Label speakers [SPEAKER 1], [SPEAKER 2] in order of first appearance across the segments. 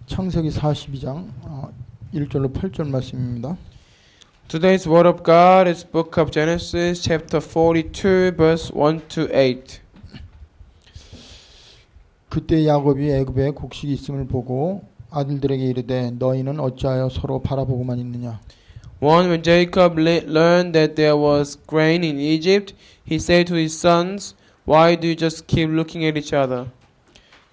[SPEAKER 1] 창세기 42장 1절로 8절 말씀입니다.
[SPEAKER 2] Today's word of God is book of Genesis chapter 42 verse 1 to 8.
[SPEAKER 1] 그때 야곱이 애굽에 곡식이 있음을 보고 아들들에게 이르되 너희는 어찌하여 서로 바라보고만 있느냐.
[SPEAKER 2] When Jacob learned that there was grain in Egypt, he said to his sons, Why do you just keep looking at each other?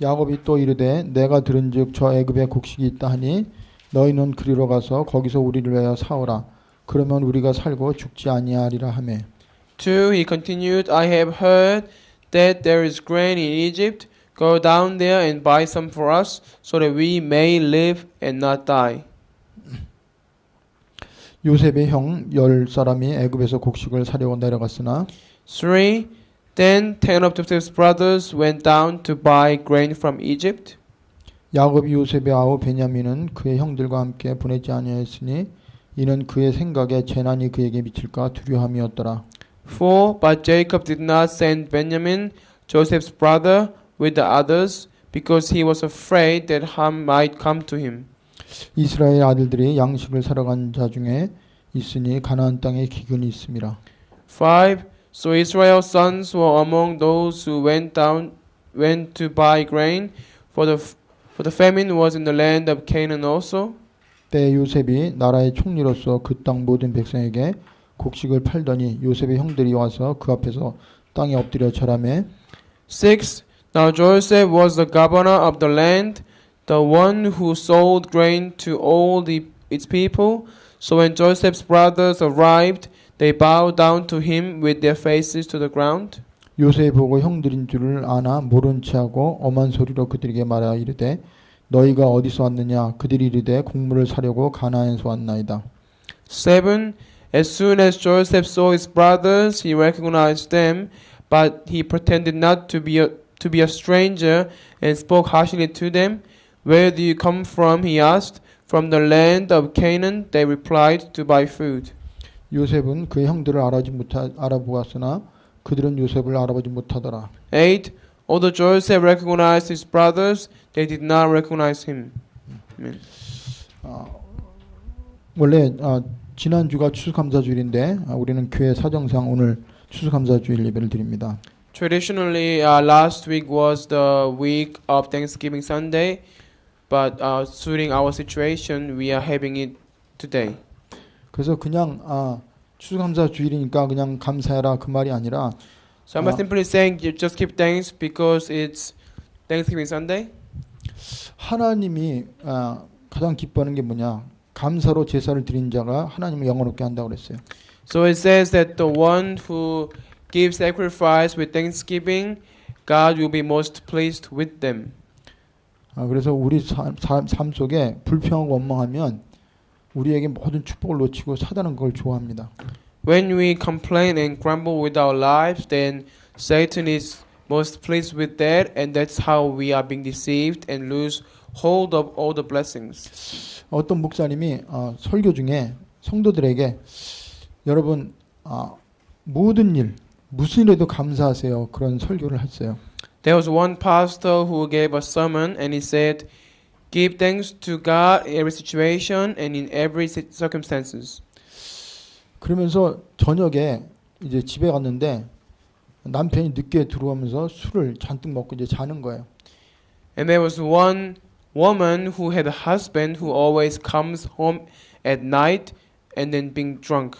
[SPEAKER 1] 야곱이 또 이르되 내가 들은즉 저 애굽에 곡식이 있다 하니 너희는 그리로 가서 거기서 우리를 위하여 사오라. 그러면 우리가 살고 죽지 아니하리라 하매.
[SPEAKER 2] 2. He continued, I have heard that there is grain in Egypt. Go down there and buy some for us, so that we may live and not die.
[SPEAKER 1] 요셉의 형 10사람이 애굽에서 곡식을 사려고 내려갔으나
[SPEAKER 2] 3. Then 10 of Joseph's brothers went down to buy grain from Egypt.
[SPEAKER 1] 야곱이 요셉의 아우 베냐민은 그의 형들과 함께 보내지 아니하였으니 이는 그의 생각에 재난이 그에게 미칠까 두려움이었더라.
[SPEAKER 2] 4. But Jacob did not send Benjamin, Joseph's brother, with the others, because he was afraid that harm might come to him.
[SPEAKER 1] 이스라엘 아들들이 양식을 사러 간 자 중에 있으니 가나안 땅에 기근이 있음이라.
[SPEAKER 2] 5. So Israel's sons were among those who went to buy grain, for the famine was in the land of Canaan also.
[SPEAKER 1] 때 요셉이 나라의 총리로서 그 땅 모든 백성에게 곡식을 팔더니 요셉의 형들이 와서 그 앞에서 땅에 엎드려 절하매.
[SPEAKER 2] 6. Now Joseph was the governor of the land, the one who sold grain to all its people. So when Joseph's brothers arrived, they bowed down to him with their faces to the ground.
[SPEAKER 1] 요셉이 보고 형들인 줄을 아나 모른 체하고 엄한 소리로 그들에게 말하여 이르되 너희가 어디서 왔느냐. 그들이 이르되 곡물을 사려고 가나안에서 왔나이다.
[SPEAKER 2] 7. As soon as Joseph saw his brothers, he recognized them, but he pretended not to be a stranger and spoke harshly to them. Where do you come from? He asked. From the land of Canaan, they replied, to buy food.
[SPEAKER 1] 요셉은 그의 형들을 알아보았으나 그들은 요셉을 알아보지 못하더라.
[SPEAKER 2] 8. Although Joseph recognized his brothers, they did not recognize him. Amen.
[SPEAKER 1] 원래 지난주가 추수감사주일인데 우리는 교회 사정상 오늘 추수감사주일 예배를 드립니다.
[SPEAKER 2] Traditionally, last week was the week of Thanksgiving Sunday, but suiting our situation, we are having it today.
[SPEAKER 1] 그래서 그냥 추수감사주일이니까 그냥 감사해라 그 말이 아니라
[SPEAKER 2] So I'm not simply saying you just give thanks because it's Thanksgiving Sunday.
[SPEAKER 1] 하나님이 가장 기뻐하는 게 뭐냐? 감사로 제사를 드린 자가 하나님을 영원롭게 한다고 그랬어요.
[SPEAKER 2] So it says that the one who gives sacrifice with thanksgiving, God will be most pleased with them.
[SPEAKER 1] 그래서 우리 삶 속에 불평하고 원망하면 우리에게 모든 축복을 놓치고 사단은 그걸 좋아합니다.
[SPEAKER 2] When we complain and grumble with our lives, then Satan is most pleased with that, and that's how we are being deceived and lose hold of all the blessings.
[SPEAKER 1] 어떤 목사님이 설교 중에 성도들에게 여러분 모든 일 무슨 일에도 감사하세요 그런 설교를 했어요.
[SPEAKER 2] There was one pastor who gave a sermon and he said, "Give thanks to God in every situation and in every circumstances."
[SPEAKER 1] 그러면서 저녁에 이제 집에 갔는데 남편이 늦게 들어오면서 술을 잔뜩 먹고 이제 자는 거예요.
[SPEAKER 2] And there was one woman who had a husband who always comes home at night and then being drunk.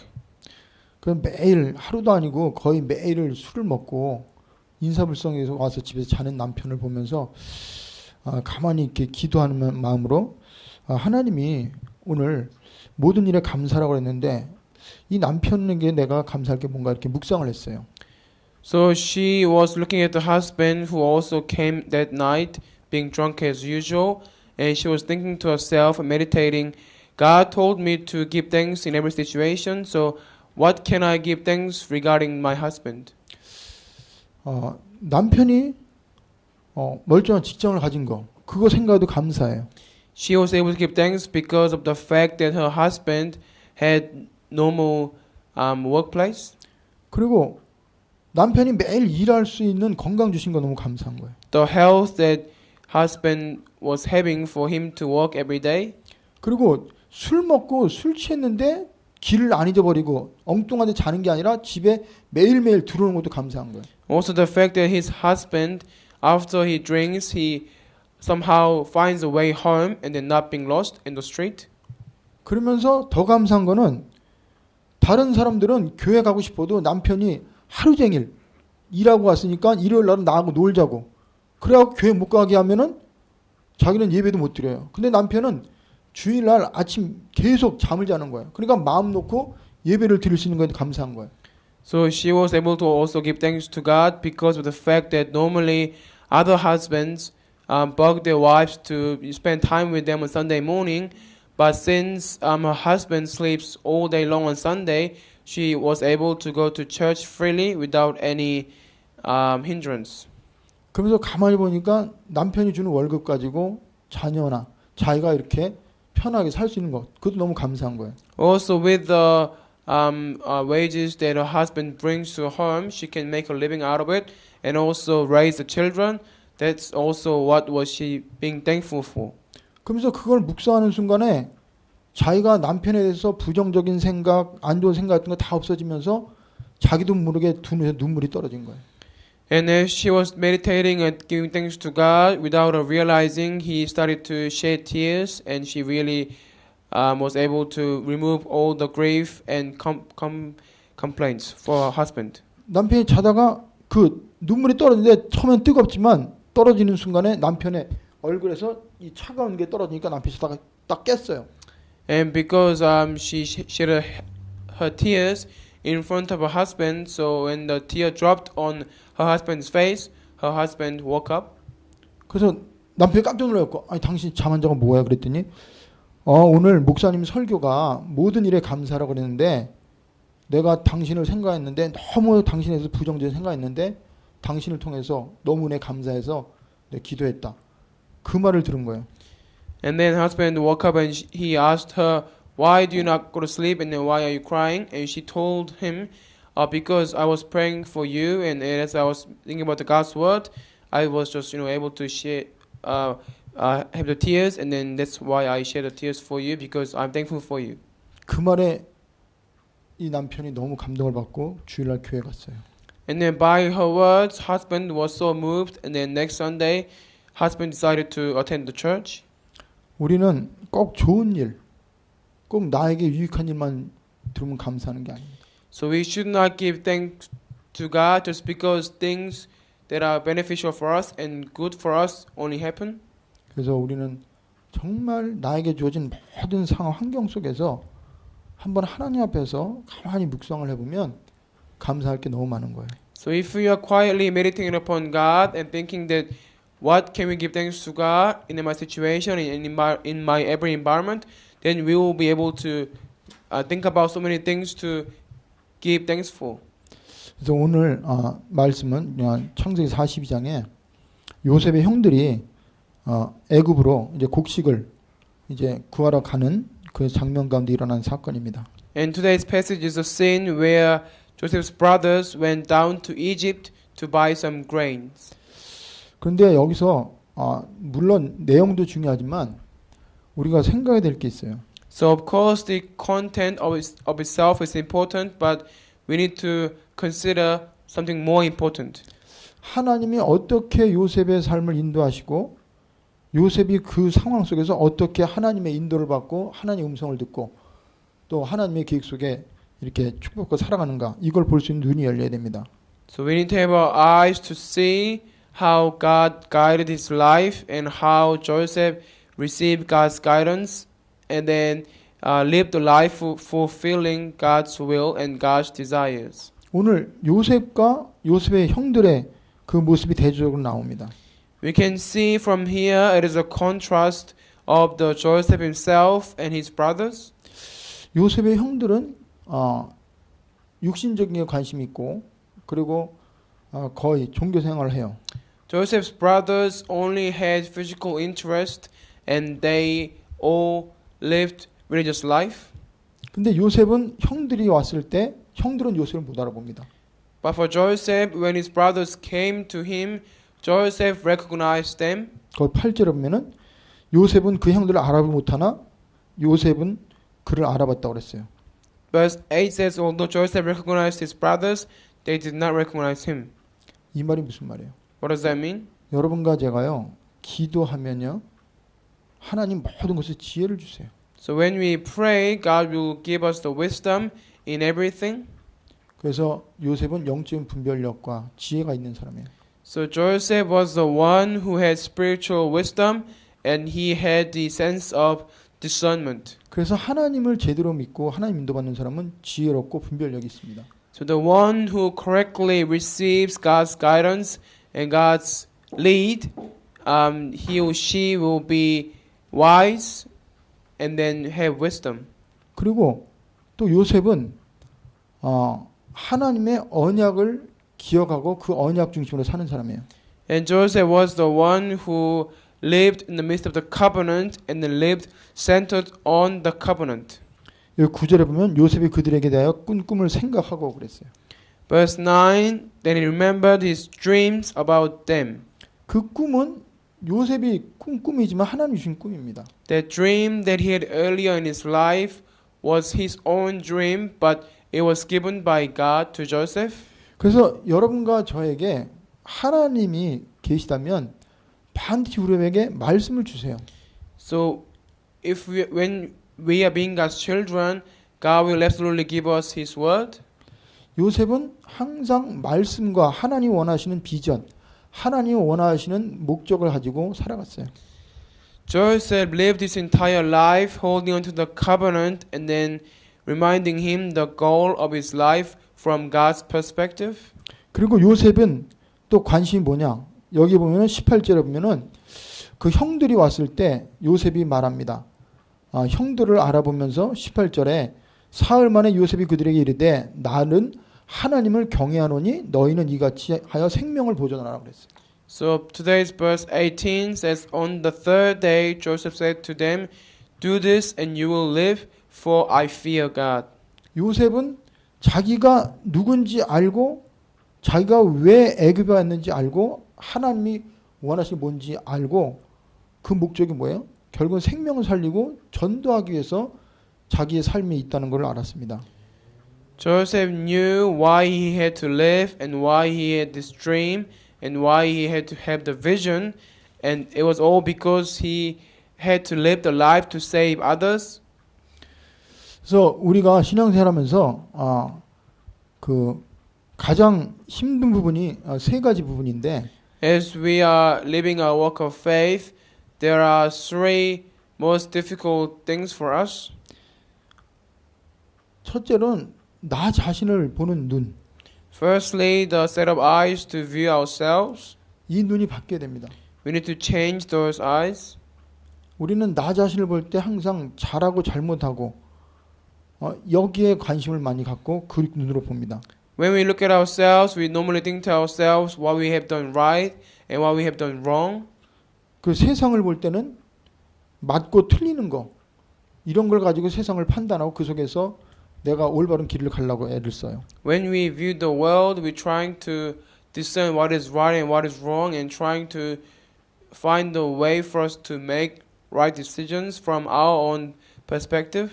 [SPEAKER 1] 그럼 매일 하루도 아니고 거의 매일 술을 먹고 인사불성에서 와서 집에서 자는 남편을 보면서 가만히 이렇게 기도하는 마음으로 하나님이 오늘 모든 일에 감사라고 했는데 이 남편에게 내가 감사할 게 뭔가 이렇게 묵상을 했어요.
[SPEAKER 2] So she was looking at the husband who also came that night being drunk as usual, and she was thinking to herself, meditating, God told me to give thanks in every situation, so what can I give thanks regarding my husband?
[SPEAKER 1] 남편이 멀쩡한 직장을 가진 거 그거 생각해도 감사해요.
[SPEAKER 2] She was able to give thanks because of the fact that her husband had normal workplace.
[SPEAKER 1] 그리고 남편이 매일 일할 수 있는 건강 주신 거 너무 감사한 거예요.
[SPEAKER 2] The health that husband was having for him to work every day.
[SPEAKER 1] 그리고 술 먹고 술 취했는데 길을 안 잊어버리고 엉뚱한 데 자는 게 아니라 집에 매일매일 들어오는 것도 감사한 거예요.
[SPEAKER 2] Also the fact that his husband, after he drinks, he somehow finds a way home and then not being lost in the street.
[SPEAKER 1] 그러면서 더 감사한 거는 다른 사람들은 교회 가고 싶어도 남편이 하루 종일 일하고 왔으니까 일요일 날은 나하고 놀자고 그래갖고 교회 못 가게 하면은 자기는 예배도 못 드려요. 근데 남편은 주일날 아침 계속 잠을 자는 거예요. 그러니까 마음 놓고 예배를 드릴 수 있는 거에 감사한 거예요.
[SPEAKER 2] So she was able to also give thanks to God because of the fact that normally other husbands bug their wives to spend time with them on Sunday morning, but since her husband sleeps all day long on Sunday, she was able to go to church freely without any hindrance.
[SPEAKER 1] 그러면서 가만히 보니까 남편이 주는 월급 가지고 자녀나 자기가 이렇게 편하게 살 수 있는 것, 그것도 너무 감사한 거예요.
[SPEAKER 2] Also with the wages that her husband brings to her home, she can make a living out of it and also raise the children. That's also what was she being thankful for.
[SPEAKER 1] 그러면서 그걸 묵상하는 순간에 자기가 남편에 대해서 부정적인 생각, 안 좋은 생각 같은 거 다 없어지면서 자기도 모르게 두 눈에 눈물이 떨어진 거예요.
[SPEAKER 2] And as she was meditating and giving thanks to God, without her realizing, he started to shed tears, and she really was able to remove all the grief and complaints for her husband.
[SPEAKER 1] 남편이 자다가 그 눈물이 떨어지는데 처음엔 뜨겁지만 떨어지는 순간에 남편의 얼굴에서 이 차가운 게 떨어지니까 남편이 딱 깼어요.
[SPEAKER 2] And because she shed her tears in front of her husband, so when the tear dropped on her husband's face, her husband woke up.
[SPEAKER 1] 그래서 남편이 깜짝 놀랐고, 아니 당신 잠 안 자고 뭐야 그랬더니, 오늘 목사님 설교가 모든 일에 감사라고 그랬는데 내가 당신을 생각했는데 너무 당신에 대해서 부정적인 생각했는데 당신을 통해서 너무 은혜 감사해서 내가 기도했다. 그 말을 들은 거예요.
[SPEAKER 2] And then husband woke up and he asked her, why do you not go to sleep and then why are you crying? And she told him, because I was praying for you and as I was thinking about the God's word, I was just able to share, have the tears and then that's why I shed the tears for you because I'm thankful for you.
[SPEAKER 1] 그 말에 이 남편이 너무 감동을 받고 주일날 교회 갔어요.
[SPEAKER 2] And then by her words, husband was so moved and then next Sunday, husband decided to attend the church.
[SPEAKER 1] 우리는 꼭 좋은 일, 꼭 나에게 유익한 일만 들으면 감사하는 게 아닙니다.
[SPEAKER 2] So we should not give thanks to God just because things that are beneficial for us and good for us only happen.
[SPEAKER 1] 그래서 우리는 정말 나에게 주어진 모든 상황 환경 속에서 한번 하나님 앞에서 가만히 묵상을 해보면 감사할 게 너무 많은 거예요.
[SPEAKER 2] So if we are quietly meditating upon God and thinking that what can we give thanks to God in my situation, in my every environment, then we will be able to think about so many things to give thanks for.
[SPEAKER 1] 그래서 오늘 말씀은 창세기 42장에 요셉의 형들이 애굽으로 이제 곡식을 이제 구하러 가는 그 장면 가운데 일어난 사건입니다.
[SPEAKER 2] And today's passage is a scene where Joseph's brothers went down to Egypt to buy some grains.
[SPEAKER 1] 그런데 여기서 물론 내용도 중요하지만 우리가 생각해야 될 게 있어요.
[SPEAKER 2] So of course the content of itself is important, but we need to consider something more important.
[SPEAKER 1] 하나님이 어떻게 요셉의 삶을 인도하시고 요셉이 그 상황 속에서 어떻게 하나님의 인도를 받고 하나님의 음성을 듣고 또 하나님의 계획 속에 이렇게 축복과 살아가는가 이걸 볼 수 있는 눈이 열려야 됩니다.
[SPEAKER 2] So we need to have our eyes to see how God guided his life and how Joseph received God's guidance and then lived a life fulfilling God's will and God's desires.
[SPEAKER 1] 오늘 요셉과 요셉의 형들의 그 모습이 대조적으로 나옵니다.
[SPEAKER 2] We can see from here it is a contrast of the Joseph himself and his brothers.
[SPEAKER 1] 요셉의 형들은 육신적인 게 관심이 있고 그리고 거의 종교 생활을 해요.
[SPEAKER 2] Joseph's brothers only had physical interest and they all lived religious life.
[SPEAKER 1] 근데 요셉은 형들이 왔을 때 형들은 요셉을 못 알아봅니다.
[SPEAKER 2] But for Joseph, when his brothers came to him, Joseph recognized them.
[SPEAKER 1] 거기 8절에 보면은 요셉은 그 형들을 알아보지 못하나 요셉은 그를 알아봤다고 그랬어요.
[SPEAKER 2] Verse 8 says, although Joseph recognized his brothers, they did not recognize him.
[SPEAKER 1] 이 말이 무슨 말이에요?
[SPEAKER 2] What does that mean?
[SPEAKER 1] 여러분과 제가요, 기도하면요, 하나님 모든 것에 지혜를 주세요.
[SPEAKER 2] So when we pray, God will give us the wisdom in everything.
[SPEAKER 1] 그래서 요셉은 영적인 분별력과 지혜가 있는 사람이에요.
[SPEAKER 2] So Joseph was the one who had spiritual wisdom and he had the sense of discernment.
[SPEAKER 1] 그래서 하나님을 제대로 믿고 하나님 인도받는 사람은 지혜롭고 분별력이 있습니다.
[SPEAKER 2] So the one who correctly receives God's guidance and God's lead, he or she will be wise and then have wisdom.
[SPEAKER 1] 그리고 또 요셉은 하나님의 언약을 기억하고 그 언약 중심으로 사는 사람이에요.
[SPEAKER 2] And Joseph was the one who lived in the midst of the covenant and then lived centered on the covenant.
[SPEAKER 1] 여기 9절에 보면 요셉이 그들에게 대하여 꾼 꿈을 생각하고 그랬어요.
[SPEAKER 2] Verse 9, then he remembered his dreams about them.
[SPEAKER 1] 그 꿈은 요셉이 꾼 꿈이지만 하나님 주신 꿈입니다.
[SPEAKER 2] The dream that he had earlier in his life was his own dream, but it was given by God to Joseph.
[SPEAKER 1] 그래서 여러분과 저에게 하나님이 계시다면 반드시 우리에게 말씀을 주세요.
[SPEAKER 2] So when we are being God's children, God will absolutely give us his word.
[SPEAKER 1] 요셉은 항상 말씀과 하나님이 원하시는 비전, 하나님이 원하시는 목적을 가지고 살아갔어요.
[SPEAKER 2] Joseph lived his entire life holding on to the covenant and then reminding him the goal of his life from God's perspective.
[SPEAKER 1] 그리고 요셉은 또 관심이 뭐냐? 여기 보면은 18절에 보면은 그 형들이 왔을 때 요셉이 말합니다. 형들을 알아보면서 18절에 사흘 만에 요셉이 그들에게 이르되 나는 하나님을 경외하노니 너희는 이같이 하여 생명을 보존하라 그랬어요.
[SPEAKER 2] So today's verse 18 says, on the third day Joseph said to them, do this and you will live, for I fear God.
[SPEAKER 1] 요셉은 자기가 누군지 알고 자기가 왜 애굽에 왔는지 알고 하나님이 원하시는 뭔지 알고 그 목적이 뭐예요? 결국은 생명을 살리고 전도하기 위해서 자기의 삶이 있다는 걸 알았습니다.
[SPEAKER 2] Joseph knew why he had to live and why he had this dream and why he had to have the vision, and it was all because he had to live the life to save others.
[SPEAKER 1] 그래서 우리가 신앙생활하면서 그 가장 힘든 부분이 세 가지 부분인데
[SPEAKER 2] As we are living our walk of faith, there are three most difficult things for us.
[SPEAKER 1] 첫째는 나 자신을 보는 눈.
[SPEAKER 2] Firstly, the set of eyes to view ourselves.
[SPEAKER 1] 이 눈이 바뀌어야 됩니다.
[SPEAKER 2] We need to change those eyes.
[SPEAKER 1] 우리는 나 자신을 볼 때 항상 잘하고 잘못하고 여기에 관심을 많이 갖고 그 눈으로 봅니다.
[SPEAKER 2] When we look at ourselves, we normally think to ourselves what we have done right and what we have done wrong.
[SPEAKER 1] 그 세상을 볼 때는 맞고 틀리는 거 이런 걸 가지고 세상을 판단하고 그 속에서 내가 올바른 길을 가려고 애를 써요.
[SPEAKER 2] When we view the world, we're trying to discern what is right and what is wrong and trying to find the way for us to make right decisions from our own perspective.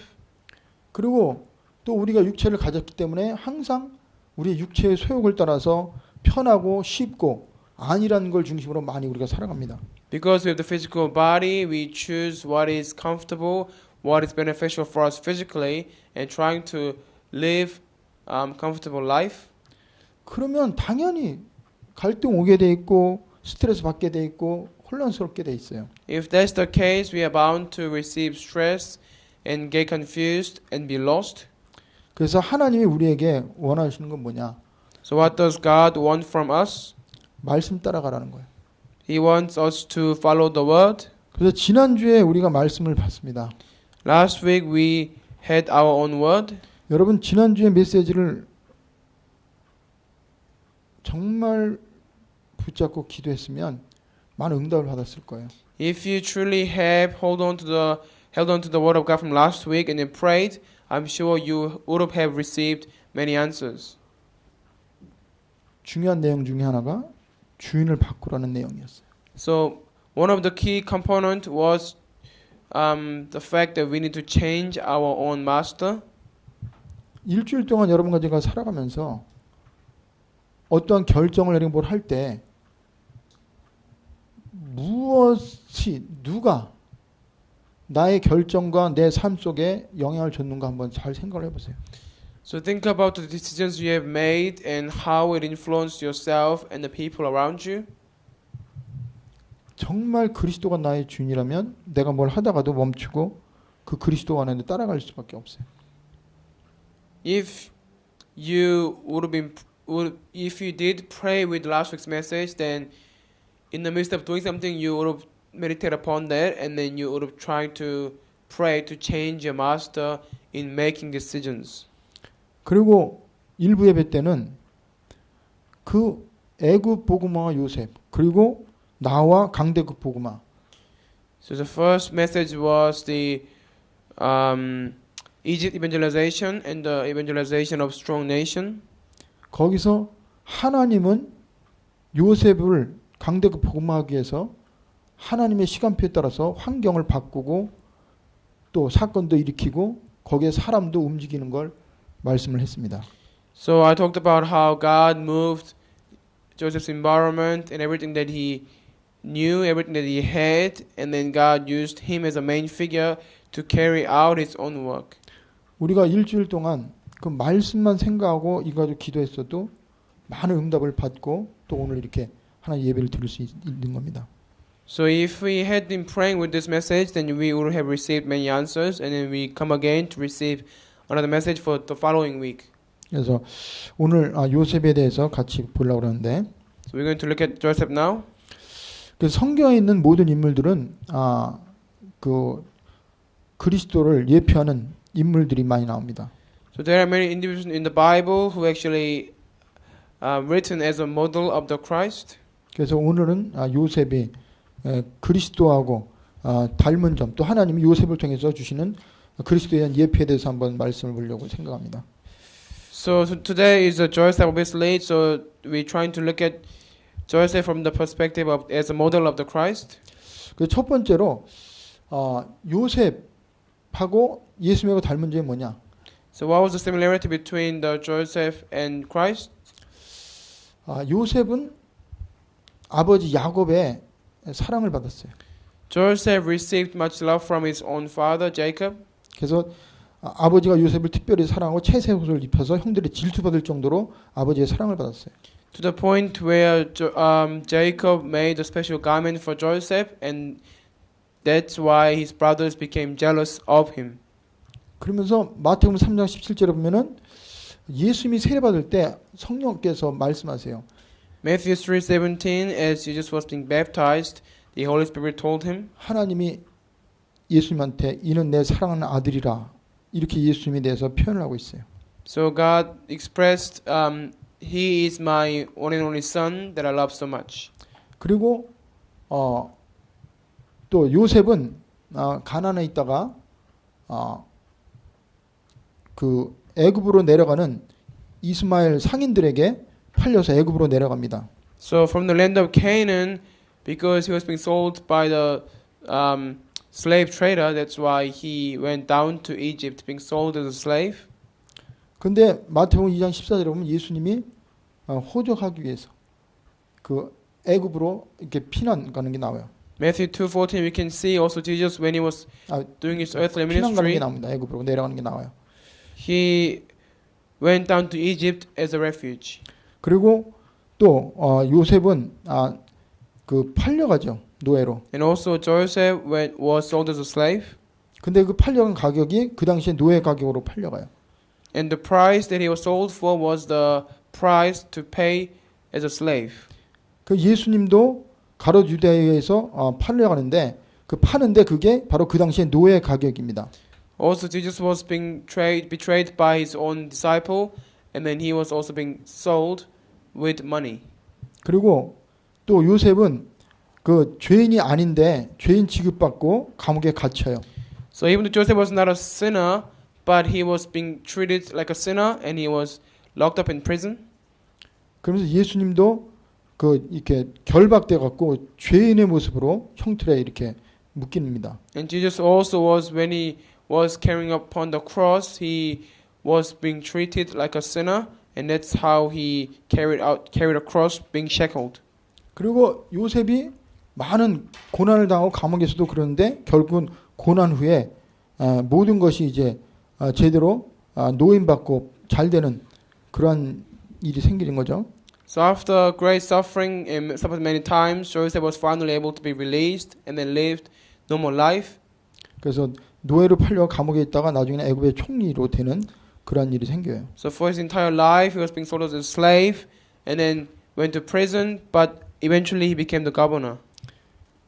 [SPEAKER 1] 그리고 또 우리가 육체를 가졌기 때문에 항상 우리의 육체의 소욕을 따라서 편하고 쉽고 안일한 걸 중심으로 많이 우리가 살아갑니다.
[SPEAKER 2] Because we have the physical body, we choose what is comfortable, what is beneficial for us physically, and trying to live comfortable life.
[SPEAKER 1] 그러면 당연히 갈등 오게 돼 있고 스트레스 받게 돼 있고 혼란스럽게 돼 있어요.
[SPEAKER 2] If that's the case, we are bound to receive stress and get confused and be lost.
[SPEAKER 1] 그래서 하나님이 우리에게 원하시는 건 뭐냐?
[SPEAKER 2] So what does God want from us?
[SPEAKER 1] 말씀 따라가라는 거예요.
[SPEAKER 2] He wants us to follow the word.
[SPEAKER 1] 그래서 지난주에 우리가 말씀을 봤습니다.
[SPEAKER 2] Last week we had our own word.
[SPEAKER 1] 여러분 지난주에 메시지를 정말 붙잡고 기도했으면 많은 응답을 받았을 거예요.
[SPEAKER 2] If you truly have held on to the word of God from last week and then prayed, I'm sure you would have received many answers.
[SPEAKER 1] 중요한 내용 중에 하나가 주인을 바꾸라는 내용이었어요.
[SPEAKER 2] So one of the key component was the fact that we need to change our own master.
[SPEAKER 1] 일주일 동안 여러분과 제가 살아가면서 어떠한 결정을 내리고 뭘 할 때 무엇이 누가 나의 결정과 내 삶 속에 영향을 줬는가 한번 잘 생각을 해보세요.
[SPEAKER 2] So think about the decisions you have made and how it influenced yourself and the people around you.
[SPEAKER 1] 정말 그리스도가 나의 주인이라면 내가 뭘 하다가도 멈추고 그 그리스도 안에 따라갈 수밖에 없어요.
[SPEAKER 2] If you if you did pray with last week's message, then in the midst of doing something, you would have meditate upon that, and then you would have tried to pray to change your master in making decisions.
[SPEAKER 1] 그리고 일부 예배 때는 그 애굽 보그마와 요셉 그리고 나와 강대국 보그마.
[SPEAKER 2] So the first message was the Egypt evangelization and the evangelization of strong nation.
[SPEAKER 1] 거기서 하나님은 요셉을 강대국 복음하기 위해서 하나님의 시간표에 따라서 환경을 바꾸고 또 사건도 일으키고 거기에 사람도 움직이는 걸 말씀을 했습니다.
[SPEAKER 2] So I talked about how God moved Joseph's environment and everything that he knew, everything that he had, and then God used him as a main figure to carry out his own work.
[SPEAKER 1] 우리가 일주일 동안 그 말씀만 생각하고 이거 가지고 기도했어도 많은 응답을 받고 또 오늘 이렇게 하나님 예배를 드릴 수 있는 겁니다.
[SPEAKER 2] So if we had been praying with this message, then we would have received many answers, and then we come again to receive another message for the following week.
[SPEAKER 1] 그래서 오늘 요셉에 대해서 같이 보려고 그러는데
[SPEAKER 2] So we're going to look at Joseph now.
[SPEAKER 1] 그 성경에 있는 모든 인물들은 그 그리스도를 예표하는 인물들이 많이 나옵니다.
[SPEAKER 2] So there are many individuals in the Bible who actually written as a model of the Christ.
[SPEAKER 1] 그래서 오늘은 요셉이 그리스도하고 닮은 점, 또 하나님이 요셉을 통해서 주시는 그리스도에 대한 예표에 대해서 한번 말씀을 보려고 생각합니다.
[SPEAKER 2] So today is a Joseph obviously. So we're trying to look at Joseph from the perspective of as a model of the Christ.
[SPEAKER 1] 그 첫 번째로 요셉하고 예수님하고 닮은 점이 뭐냐?
[SPEAKER 2] So what was the similarity between the Joseph and Christ?
[SPEAKER 1] 요셉은 아버지 야곱의 사랑을 받았어요.
[SPEAKER 2] Joseph received much love from his own father Jacob.
[SPEAKER 1] 그래서 아버지가 요셉을 특별히 사랑하고 채색 옷을 입혀서 형들이 질투받을 정도로 아버지의 사랑을 받았어요.
[SPEAKER 2] To the point where Jacob made a special garment for Joseph, and that's why his brothers became jealous of him.
[SPEAKER 1] 그러면서 마태복음 3장 17절에 보면은 예수님이 세례받을 때 성령께서 말씀하세요.
[SPEAKER 2] Matthew 3:17, as Jesus was being baptized, the Holy Spirit told him,
[SPEAKER 1] 하나님이 예수님한테 이는 내 사랑하는 아들이라 이렇게 예수님에 대해서 표현을 하고 있어요.
[SPEAKER 2] So God expressed, He is my one and only son that I love so much.
[SPEAKER 1] 그리고 또 요셉은 가나안에 있다가 그 애굽으로 내려가는 이스마엘 상인들에게 팔려서 애굽으로 내려갑니다.
[SPEAKER 2] So from the land of Canaan, because he was being sold by the slave trader, that's why he went down to Egypt, being sold as a slave.
[SPEAKER 1] 근데 마태복음 2장 14절에 보면 예수님이 호적하기 위해서 그 애굽으로 이렇게 피난 가는 게 나와요.
[SPEAKER 2] Matthew 2:14, we can see also Jesus when he was doing his earthly
[SPEAKER 1] 피난 가는 게
[SPEAKER 2] ministry,
[SPEAKER 1] 나옵니다. 애굽으로 내려가는 게 나와요.
[SPEAKER 2] he went down to Egypt as a refuge.
[SPEAKER 1] 그리고 또 요셉은 그 팔려가죠. 노예로.
[SPEAKER 2] And also Joseph was sold as a slave.
[SPEAKER 1] 근데 그 팔려간 가격이 그 당시에 노예 가격으로 팔려가요.
[SPEAKER 2] And the price that he was sold for was the price to pay as a slave.
[SPEAKER 1] 그 예수님도 가롯 유대에서 팔려가는데 그 파는데 그게 바로 그 당시에 노예 가격입니다.
[SPEAKER 2] Also Jesus was being betrayed by his own disciple, and then he was also being sold with money.
[SPEAKER 1] 그리고 또 요셉은 그 죄인이 아닌데 죄인 취급받고 감옥에 갇혀요.
[SPEAKER 2] So even though Joseph was not a sinner, but he was being treated like a sinner, and he was locked up in prison.
[SPEAKER 1] 그러면서 예수님도 그 이렇게 결박돼 갖고 죄인의 모습으로 형틀에 이렇게 묶입니다.
[SPEAKER 2] And Jesus also was, when he was carrying upon the cross, he was being treated like a sinner, and that's how he carried a cross, being shackled.
[SPEAKER 1] 그리고 요셉이 많은 고난을 당하고 감옥에서도 그러는데 결국은 고난 후에 모든 것이 이제 제대로 노임받고 잘 되는 그러한 일이 생기는 거죠.
[SPEAKER 2] So after great suffering and suffered many times, Joseph was finally able to be released and then lived normal life.
[SPEAKER 1] 그래서 노예로 팔려 감옥에 있다가 나중에는 애굽의 총리로 되는 그러한 일이 생겨요.
[SPEAKER 2] So for his entire life, he was being sold as a slave and then went to prison, but eventually he became the governor.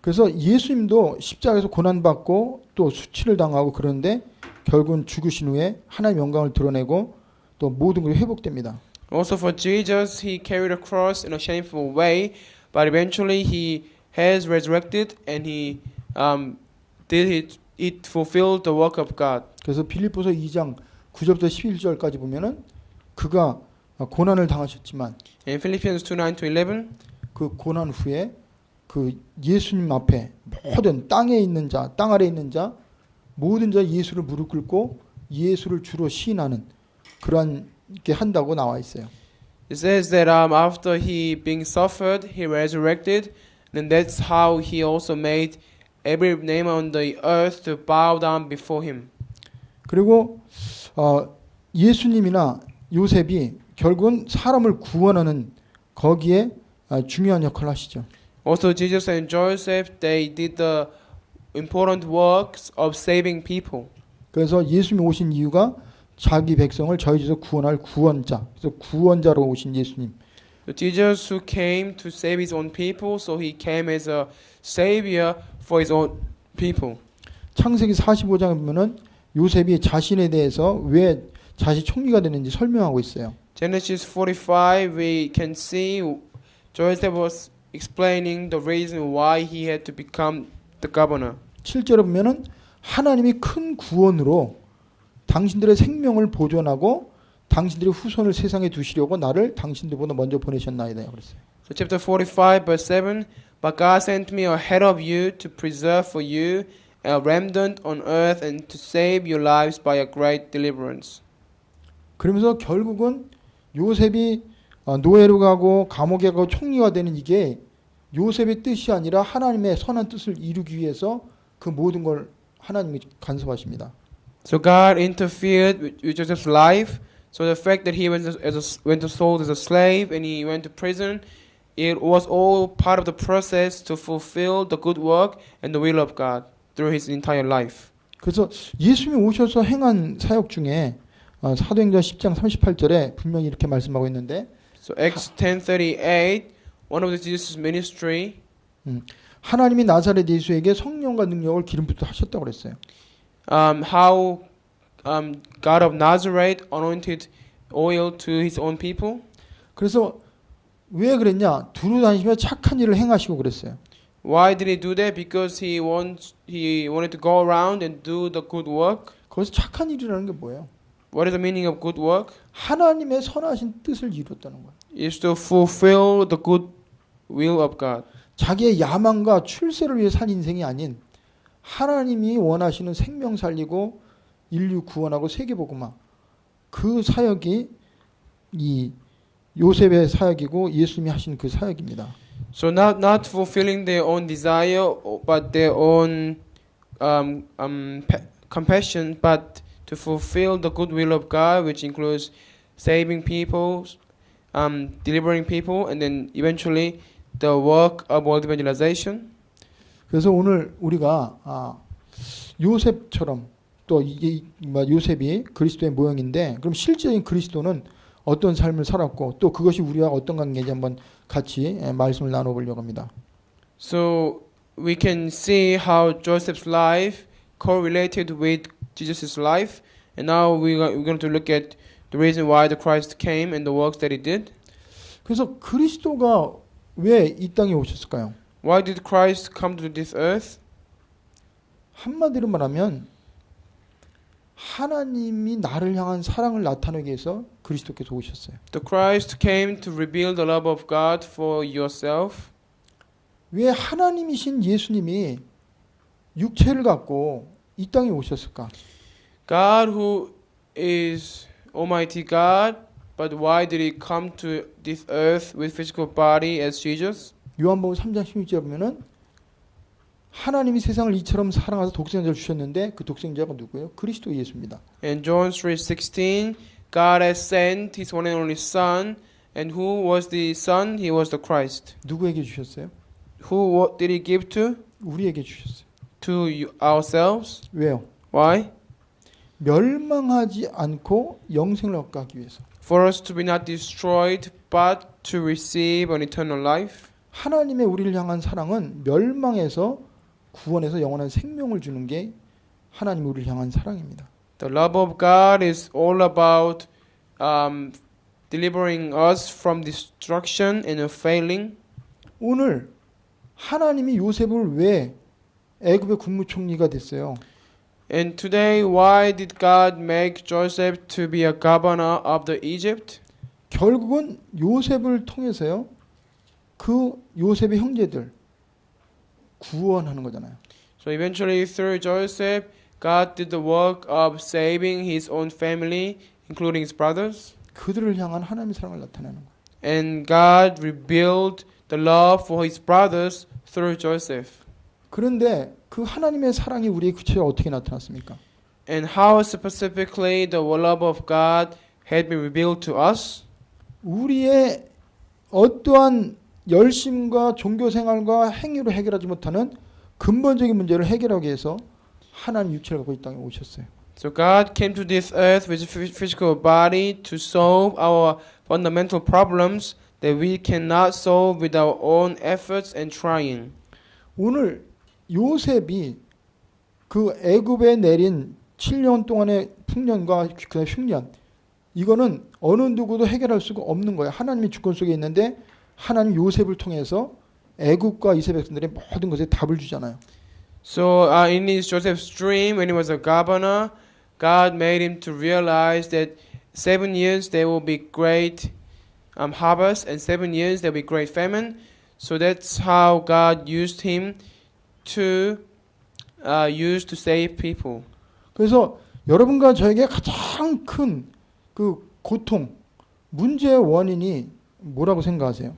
[SPEAKER 1] 그래서 예수님도 십자가에서 고난받고 또 수치를 당하고 그러는데 결국은 죽으신 후에 하나님의 영광을 드러내고 또 모든 것이 회복됩니다.
[SPEAKER 2] Also for Jesus, he carried a cross in a shameful way, but eventually he has resurrected and he it fulfilled the work of God.
[SPEAKER 1] 그래서 빌립보서 2장 9절부터 11절까지 보면은 그가 고난을 당하셨지만
[SPEAKER 2] In Philippians 2:9-11,
[SPEAKER 1] 그 고난 후에 그 예수님 앞에 모든 땅에 있는 자, 땅 아래에 있는 자, 모든 자 예수를 무릎 꿇고 예수를 주로 시인하는 그러한 게 한다고 나와 있어요.
[SPEAKER 2] it says that after he being suffered, he resurrected, and that's how he also made every name on the earth to bow down before him.
[SPEAKER 1] 그리고 예수님이나 요셉이 결국은 사람을 구원하는 거기에 중요한 역할을 하시죠.
[SPEAKER 2] Also Jesus and Joseph, they did the important works of saving people.
[SPEAKER 1] 그래서 예수님이 오신 이유가 자기 백성을 저희 집에서 구원할 구원자. 그래서 구원자로 오신 예수님.
[SPEAKER 2] So Jesus who came to save his own people, so he came as a savior for his own people.
[SPEAKER 1] 창세기 45장에 보면은 요셉이 자신에 대해서 왜 자신이 총리가 됐는지 설명하고 있어요.
[SPEAKER 2] Genesis 45, we can see Joseph was explaining the reason why he had to become the governor.
[SPEAKER 1] 7절에 보면은 하나님이 큰 구원으로 당신들의 생명을 보존하고 당신들의 후손을 세상에 두시려고 나를 당신들보다 먼저 보내셨나이다 그랬어요.
[SPEAKER 2] So chapter 45 verse 7, but God sent me ahead of you to preserve for you a remnant on earth and to save your lives by a great deliverance.
[SPEAKER 1] 그러면서 결국은 요셉이 노예로 가고 감옥에 가고 총리가 되는 이게 요셉의 뜻이 아니라 하나님의 선한 뜻을 이루기 위해서 그 모든 걸 하나님이 간섭하십니다.
[SPEAKER 2] So God interfered with Joseph's life. So the fact that he went to sold as a slave and he went to prison, it was all part of the process to fulfill the good work and the will of God through his entire life.
[SPEAKER 1] 그래서 예수님이 오셔서 행한 사역 중에 사도행전 10장 38절에 분명히 이렇게 말씀하고 있는데
[SPEAKER 2] So Acts 10:38, one of the Jesus' ministry,
[SPEAKER 1] 하나님이 나사렛 예수에게 성령과 능력을 기름부터 하셨다고 그랬어요.
[SPEAKER 2] how God of Nazareth anointed oil to his own people.
[SPEAKER 1] 그래서 왜 그랬냐? 두루 다니시며 착한 일을 행하시고 그랬어요.
[SPEAKER 2] Why did he do that? Because he wanted to go around and do the good work.
[SPEAKER 1] 거기서 착한 일이라는 게 뭐예요?
[SPEAKER 2] What is the meaning of good work?
[SPEAKER 1] 하나님의 선하신 뜻을 이뤘다는 거예요.
[SPEAKER 2] Is to fulfill the good will of God.
[SPEAKER 1] 자기의 야망과 출세를 위해 산 인생이 아닌 하나님이 원하시는 생명 살리고 인류 구원하고 세계복음화 그 사역이 이 요셉의 사역이고 예수님이 하신 그 사역입니다.
[SPEAKER 2] So not fulfilling their own desire, but their own compassion, but to fulfill the good will of God, which includes saving people, delivering people, and then eventually the work of world evangelization.
[SPEAKER 1] 그래서 오늘 우리가 요셉처럼 또 이게 요셉이 그리스도의 모형인데 그럼 실제인 그리스도는 어떤 삶을 살았고 또 그것이 우리와 어떤 관계인지 한번 같이 말씀을 나눠보려고 합니다.
[SPEAKER 2] So we can see how Joseph's life correlated with Jesus' life, and now we're going to look at the reason why the Christ came and the works that he did.
[SPEAKER 1] 그래서 그리스도가 왜 이 땅에 오셨을까요?
[SPEAKER 2] Why did Christ come to this earth?
[SPEAKER 1] 한마디로 말하면 하나님이 나를 향한 사랑을 나타내기 위해서 그리스도께서 오셨어요.
[SPEAKER 2] The Christ came to reveal the love of God for yourself.
[SPEAKER 1] 왜 하나님이신 예수님이 육체를 갖고 이 땅에 오셨을까?
[SPEAKER 2] God, who is Almighty God, but why did He come to this earth with physical body as Jesus?
[SPEAKER 1] 요한복음 3장 16절에 보면은 하나님이 세상을 이처럼 사랑하사 독생자를 주셨는데 그 독생자가 누구예요? 그리스도 예수입니다.
[SPEAKER 2] In John 3:16, God has sent His one and only Son, and who was the Son? He was the Christ.
[SPEAKER 1] 누구에게 주셨어요?
[SPEAKER 2] Who what did He give to?
[SPEAKER 1] 우리에게 주셨어요.
[SPEAKER 2] To ourselves.
[SPEAKER 1] 왜요?
[SPEAKER 2] Why?
[SPEAKER 1] 멸망하지 않고 영생을 얻게 하기 위해서.
[SPEAKER 2] For us to be not destroyed, but to receive an eternal life.
[SPEAKER 1] 하나님의 우리를 향한 사랑은 멸망에서 구원해서 영원한 생명을 주는 게 하나님 우리를 향한 사랑입니다.
[SPEAKER 2] The love of God is all about delivering us from destruction and failing.
[SPEAKER 1] 오늘 하나님이 요셉을 왜 애굽의 국무총리가 됐어요?
[SPEAKER 2] And today, why did God make Joseph to be a governor of the Egypt?
[SPEAKER 1] 결국은 요셉을 통해서요. 그 요셉의 형제들 구원하는 거잖아요.
[SPEAKER 2] So eventually, through Joseph, God did the work of saving His own family, including His brothers.
[SPEAKER 1] 그들을 향한 하나님의 사랑을 나타내는 거예요.
[SPEAKER 2] And God revealed the love for His brothers through Joseph.
[SPEAKER 1] 그런데 그 하나님의 사랑이 우리의 구체적으로 어떻게 나타났습니까?
[SPEAKER 2] And how specifically the love of God had been revealed to us?
[SPEAKER 1] 우리의 어떠한 열심과 종교생활과 행위로 해결하지 못하는 근본적인 문제를 해결하기 위해서 하나님 육체를 갖고 이 땅에 오셨어요.
[SPEAKER 2] So God came to this earth with a physical body to solve our fundamental problems that we cannot solve with our own efforts and trying.
[SPEAKER 1] 오늘 요셉이 그 애굽에 내린 7년 동안의 풍년과 그 흉년 이거는 어느 누구도 해결할 수가 없는 거예요. 하나님이 주권 속에 있는데 하나님 요셉을 통해서 애굽과 이스라엘 백성들의 모든 것에 답을 주잖아요.
[SPEAKER 2] So in his Joseph's dream, when he was a governor, God made him to realize that 7 years there will be great harvest, and 7 years there will be great famine. So that's how God used him to use to save people.
[SPEAKER 1] 그래서 여러분과 저에게 가장 큰 그 고통, 문제의 원인이 뭐라고 생각하세요?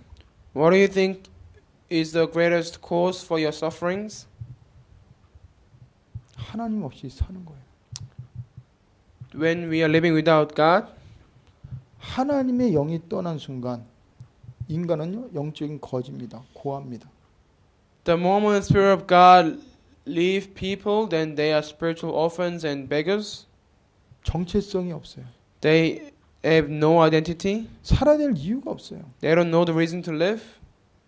[SPEAKER 2] What do you think is the greatest cause for your sufferings?
[SPEAKER 1] 하나님 없이 사는 거예요.
[SPEAKER 2] When we are living without God,
[SPEAKER 1] 하나님의 영이 떠난 순간 인간은요 영적인 거지입니다. 고아입니다.
[SPEAKER 2] the moment the Spirit of God leave people, then they are spiritual orphans and beggars.
[SPEAKER 1] 정체성이 없어요.
[SPEAKER 2] They have no identity.
[SPEAKER 1] 살아야 될 이유가 없어요.
[SPEAKER 2] They don't know the reason to live.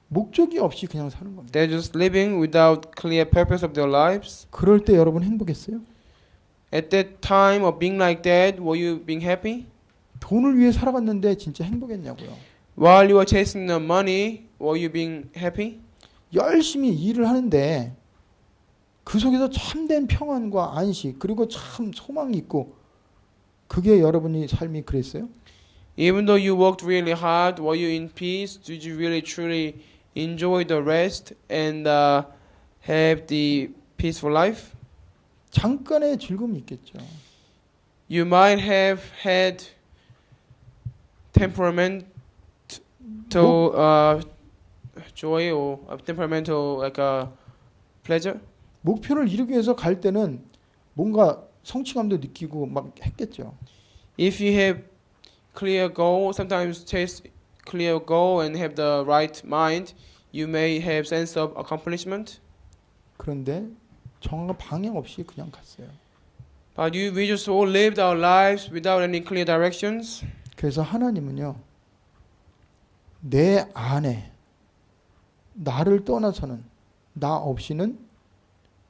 [SPEAKER 1] 목적이 없이 그냥 사는 겁니다.
[SPEAKER 2] They're just living without clear purpose of their lives.
[SPEAKER 1] 그럴 때 여러분 행복했어요?
[SPEAKER 2] At that time of being like that, were you being happy?
[SPEAKER 1] 돈을 위해 살아갔는데 진짜 행복했냐고요.
[SPEAKER 2] While you were chasing the money, were you being happy?
[SPEAKER 1] 열심히 일을 하는데 그 속에서 참된 평안과 안식 그리고 참 소망이 있고 그게 여러분이 삶이 그랬어요?
[SPEAKER 2] Even though you worked really hard, were you in peace? Did you really truly enjoy the rest and have the peaceful life?
[SPEAKER 1] 잠깐의 즐거움이 있겠죠.
[SPEAKER 2] You might have had temperamental joy or temperamental like pleasure.
[SPEAKER 1] 목표를 이루기 위해서 갈 때는 뭔가 성취감도 느끼고 막 했겠죠.
[SPEAKER 2] If you have clear goal, sometimes chase clear goal and have the right mind, you may have sense of accomplishment.
[SPEAKER 1] 그런데 정확한 방향 없이 그냥 갔어요.
[SPEAKER 2] But we just all lived our lives without any clear directions.
[SPEAKER 1] 그래서 하나님은요. 내 안에 나를 떠나서는 나 없이는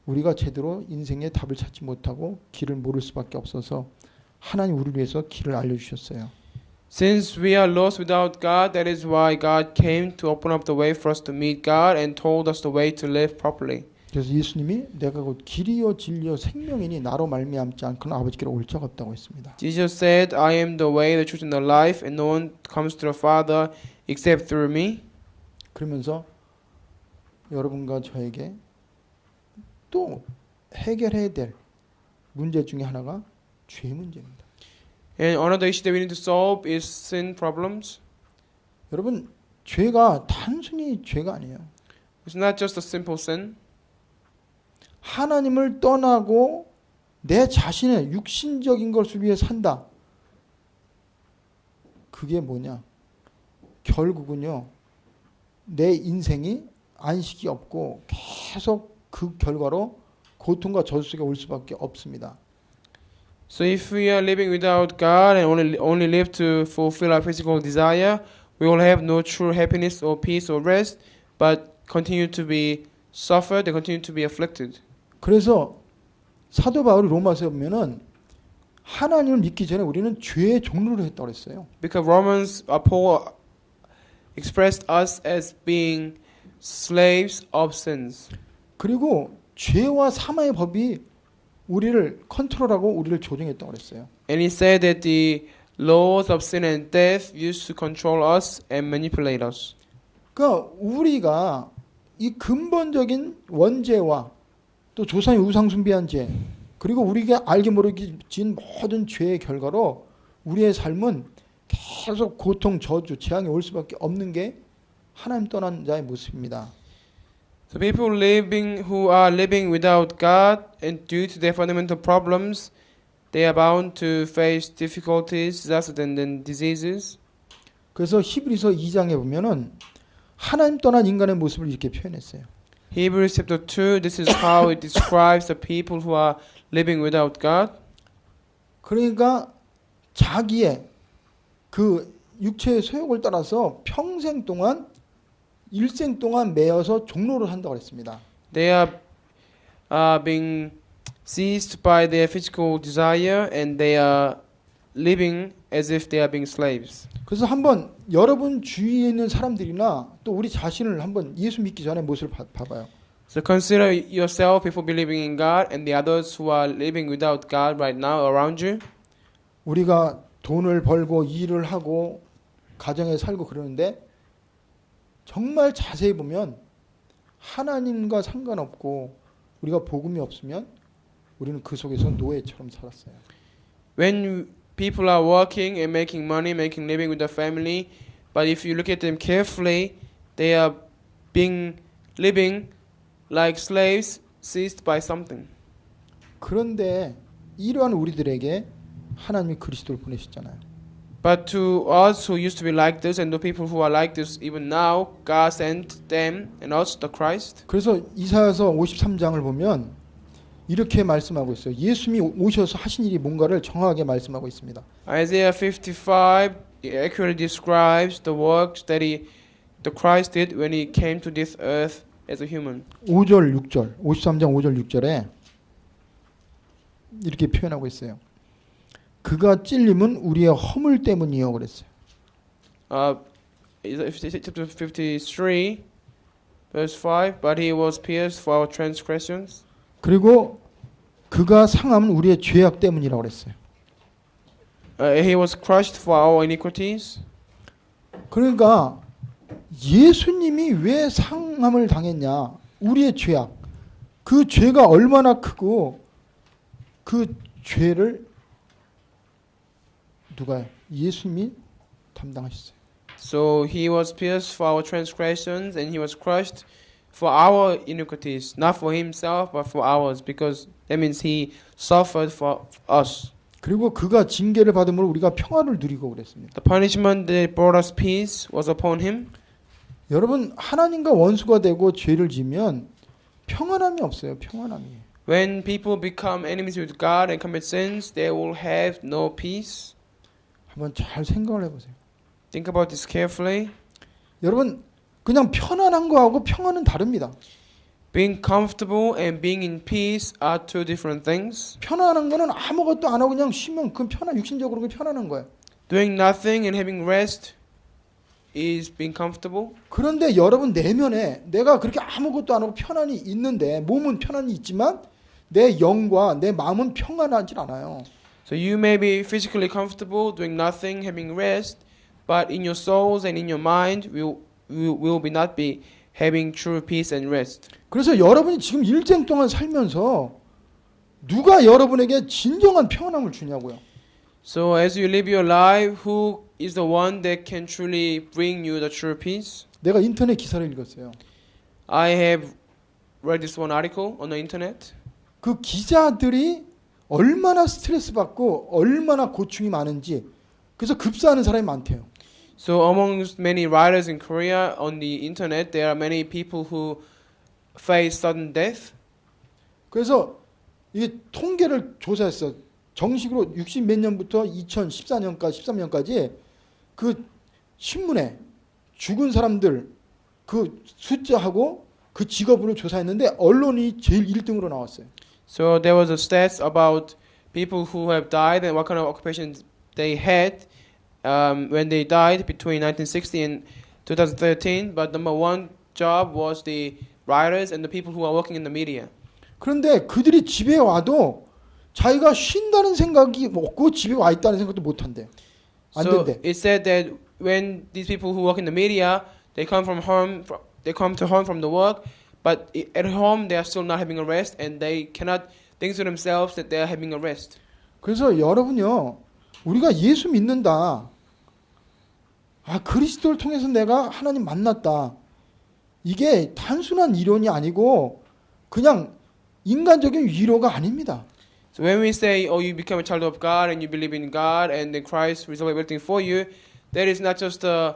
[SPEAKER 1] 우리가 제대로 인생의 답을 찾지 못하고 길을 모를 수밖에 없어서 하나님 우리를 위해서 길을 알려주셨어요.
[SPEAKER 2] Since we are lost without God, that is why God came to open up the way for us to meet God and told us the way to live properly.
[SPEAKER 1] 그래서 예수님이 내가 곧 길이요 진리요 생명이니 나로 말미암지 않고는 아버지께로 올 자가 없다고 했습니다.
[SPEAKER 2] Jesus said, I am the way, the truth, and the life, and no one comes to the Father except through me.
[SPEAKER 1] 그러면서 여러분과 저에게 또 해결해야 될 문제 중에 하나가 죄 문제입니다.
[SPEAKER 2] And another issue that we need to solve is sin problems.
[SPEAKER 1] 여러분, 죄가 단순히 죄가 아니에요.
[SPEAKER 2] It's not just a simple sin.
[SPEAKER 1] 하나님을 떠나고 내 자신의 육신적인 것을 위해 산다. 그게 뭐냐? 결국은요, 내 인생이 안식이 없고 계속 그 결과로 고통과 저주 속에 올 수밖에 없습니다.
[SPEAKER 2] So if we are living without God and only live to fulfill our physical desire, we will have no true happiness or peace or rest, but continue to be suffered and continue to be afflicted.
[SPEAKER 1] 그래서 사도 바울이 로마서에 보면은 하나님을 믿기 전에 우리는 죄의 종로를 했다고 그랬어요.
[SPEAKER 2] Because Paul expressed us as being slaves of sins.
[SPEAKER 1] 그리고 죄와 사망의 법이 우리를 컨트롤하고 우리를 조종했다고 그랬어요.
[SPEAKER 2] And he said that the laws of sin and death used to control us and manipulate us.
[SPEAKER 1] 그러니까 우리가 이 근본적인 원죄와 또 조상의 우상 숭배한 죄, 그리고 우리가 알게 모르게 지은 모든 죄의 결과로 우리의 삶은 계속 고통, 저주, 재앙이 올 수밖에 없는 게 하나님 떠난 자의 모습입니다.
[SPEAKER 2] So people who are living without God and due to their fundamental problems, they are bound to face difficulties, disasters and diseases.
[SPEAKER 1] 그래서 히브리서 2장에 보면은 하나님 떠난 인간의 모습을 이렇게 표현했어요.
[SPEAKER 2] Hebrews chapter 2, this is how it describes the people who are living without God.
[SPEAKER 1] 그러니까 자기의 그 육체의 소욕을 따라서 평생 동안 일생 동안 매여서 종로를 한다고 했습니다.
[SPEAKER 2] They are being seized by their physical desire and they are living as if they are being slaves.
[SPEAKER 1] 그래서 한번 여러분 주위에 있는 사람들이나 또 우리 자신을 한번 예수 믿기 전에 모습을 봐봐요.
[SPEAKER 2] So consider yourself before believing in God and the others who are living without God right now around you.
[SPEAKER 1] 우리가 돈을 벌고 일을 하고 가정에 살고 그러는데 정말 자세히 보면 하나님과 상관없고 우리가 복음이 없으면 우리는 그 속에서 노예처럼 살았어요.
[SPEAKER 2] When people are working and making money, making living with their family, but if you look at them carefully, they are living like slaves seized by something.
[SPEAKER 1] 그런데 이러한 우리들에게 하나님이 그리스도를 보내셨잖아요.
[SPEAKER 2] But to us who used to be like this and the people who are like this even now, God sent them and us the Christ.
[SPEAKER 1] 그래서 이사야서 53장을 보면 이렇게 말씀하고 있어요. 예수님이 오셔서 하신 일이 뭔가를 정확하게 말씀하고 있습니다.
[SPEAKER 2] Isaiah 55 accurately describes the works that the Christ did when he came to this earth as a human.
[SPEAKER 1] 5절 6절 53장 5절 6절에 이렇게 표현하고 있어요. 그가 찔림은 우리의 허물 때문이요 그랬어요.
[SPEAKER 2] Chapter 53 verse 5 But he was pierced for our transgressions.
[SPEAKER 1] 그리고 그가 상함은 우리의 죄악 때문이라고 그랬어요.
[SPEAKER 2] He was crushed for our iniquities.
[SPEAKER 1] 그러니까 예수님이 왜 상함을 당했냐? 우리의 죄악. 그 죄가 얼마나 크고 그 죄를 누가요? 예수님이 담당하셨어요.
[SPEAKER 2] So he was pierced for our transgressions and he was crushed for our iniquities, not for himself but for ours, because that means he suffered for us.
[SPEAKER 1] 그리고 그가 징계를 받음으로 우리가 평화를 누리고 그랬습니다.
[SPEAKER 2] The punishment that brought us peace was upon him.
[SPEAKER 1] 여러분 하나님과 원수가 되고 죄를 지면 평안함이 없어요. 평안함이.
[SPEAKER 2] When people become enemies with God and commit sins, they will have no peace.
[SPEAKER 1] 한번 잘 생각을 해보세요.
[SPEAKER 2] Think about this carefully.
[SPEAKER 1] 여러분 그냥 편안한 거하고 평안은 다릅니다.
[SPEAKER 2] Being comfortable and being in peace are two different things.
[SPEAKER 1] 편안한 거는 아무것도 안 하고 그냥 쉬면 그건 육신적으로 그게 편안한 거예요.
[SPEAKER 2] Doing nothing and having rest is being comfortable.
[SPEAKER 1] 그런데 여러분 내면에 내가 그렇게 아무것도 안 하고 편안히 있는데 몸은 편안히 있지만 내 영과 내 마음은 평안하지 않아요.
[SPEAKER 2] So you may be physically comfortable doing nothing, having rest, but in your souls and in your mind will be not be having true peace and rest.
[SPEAKER 1] 그래서 여러분이 지금 일생 동안 살면서 누가 여러분에게 진정한 평안함을 주냐고요.
[SPEAKER 2] So as you live your life, who is the one that can truly bring you the true peace?
[SPEAKER 1] 내가 인터넷 기사를 읽었어요.
[SPEAKER 2] I have read this one article on the internet.
[SPEAKER 1] 그 기자들이 얼마나 스트레스 받고 얼마나 고충이 많은지 그래서 급사하는 사람이 많대요.
[SPEAKER 2] So amongst many writers in Korea on the internet, there are many people who face sudden death.
[SPEAKER 1] 그래서 이게 통계를 조사했어. 정식으로 60 몇 년부터 2014년까지 13년까지 그 신문에 죽은 사람들 그 숫자하고 그 직업으로 조사했는데 언론이 제일 1등으로 나왔어요.
[SPEAKER 2] So there was a stats about people who have died and what kind of occupations they had when they died between 1960 and 2013. But number one job was the writers and the people who are working in the media.
[SPEAKER 1] 그런데 그들이 집에 와도 자기가 쉰다는 생각이 없고 집에 와 있다는 생각도 못 한대. 안
[SPEAKER 2] So
[SPEAKER 1] 된대.
[SPEAKER 2] it said that when these people who work in the media, they come from home, they come to home from the work, but at home they are still not having a rest, and they cannot think to themselves that they are having a rest.
[SPEAKER 1] 그래서 여러분요, 우리가 예수 믿는다. 아, 그리스도를 통해서 내가 하나님 만났다. 이게 단순한 이론이 아니고 그냥 인간적인 위로가 아닙니다.
[SPEAKER 2] So when we say, "Oh, you become a child of God and you believe in God and then Christ resolved everything for you," that is not just a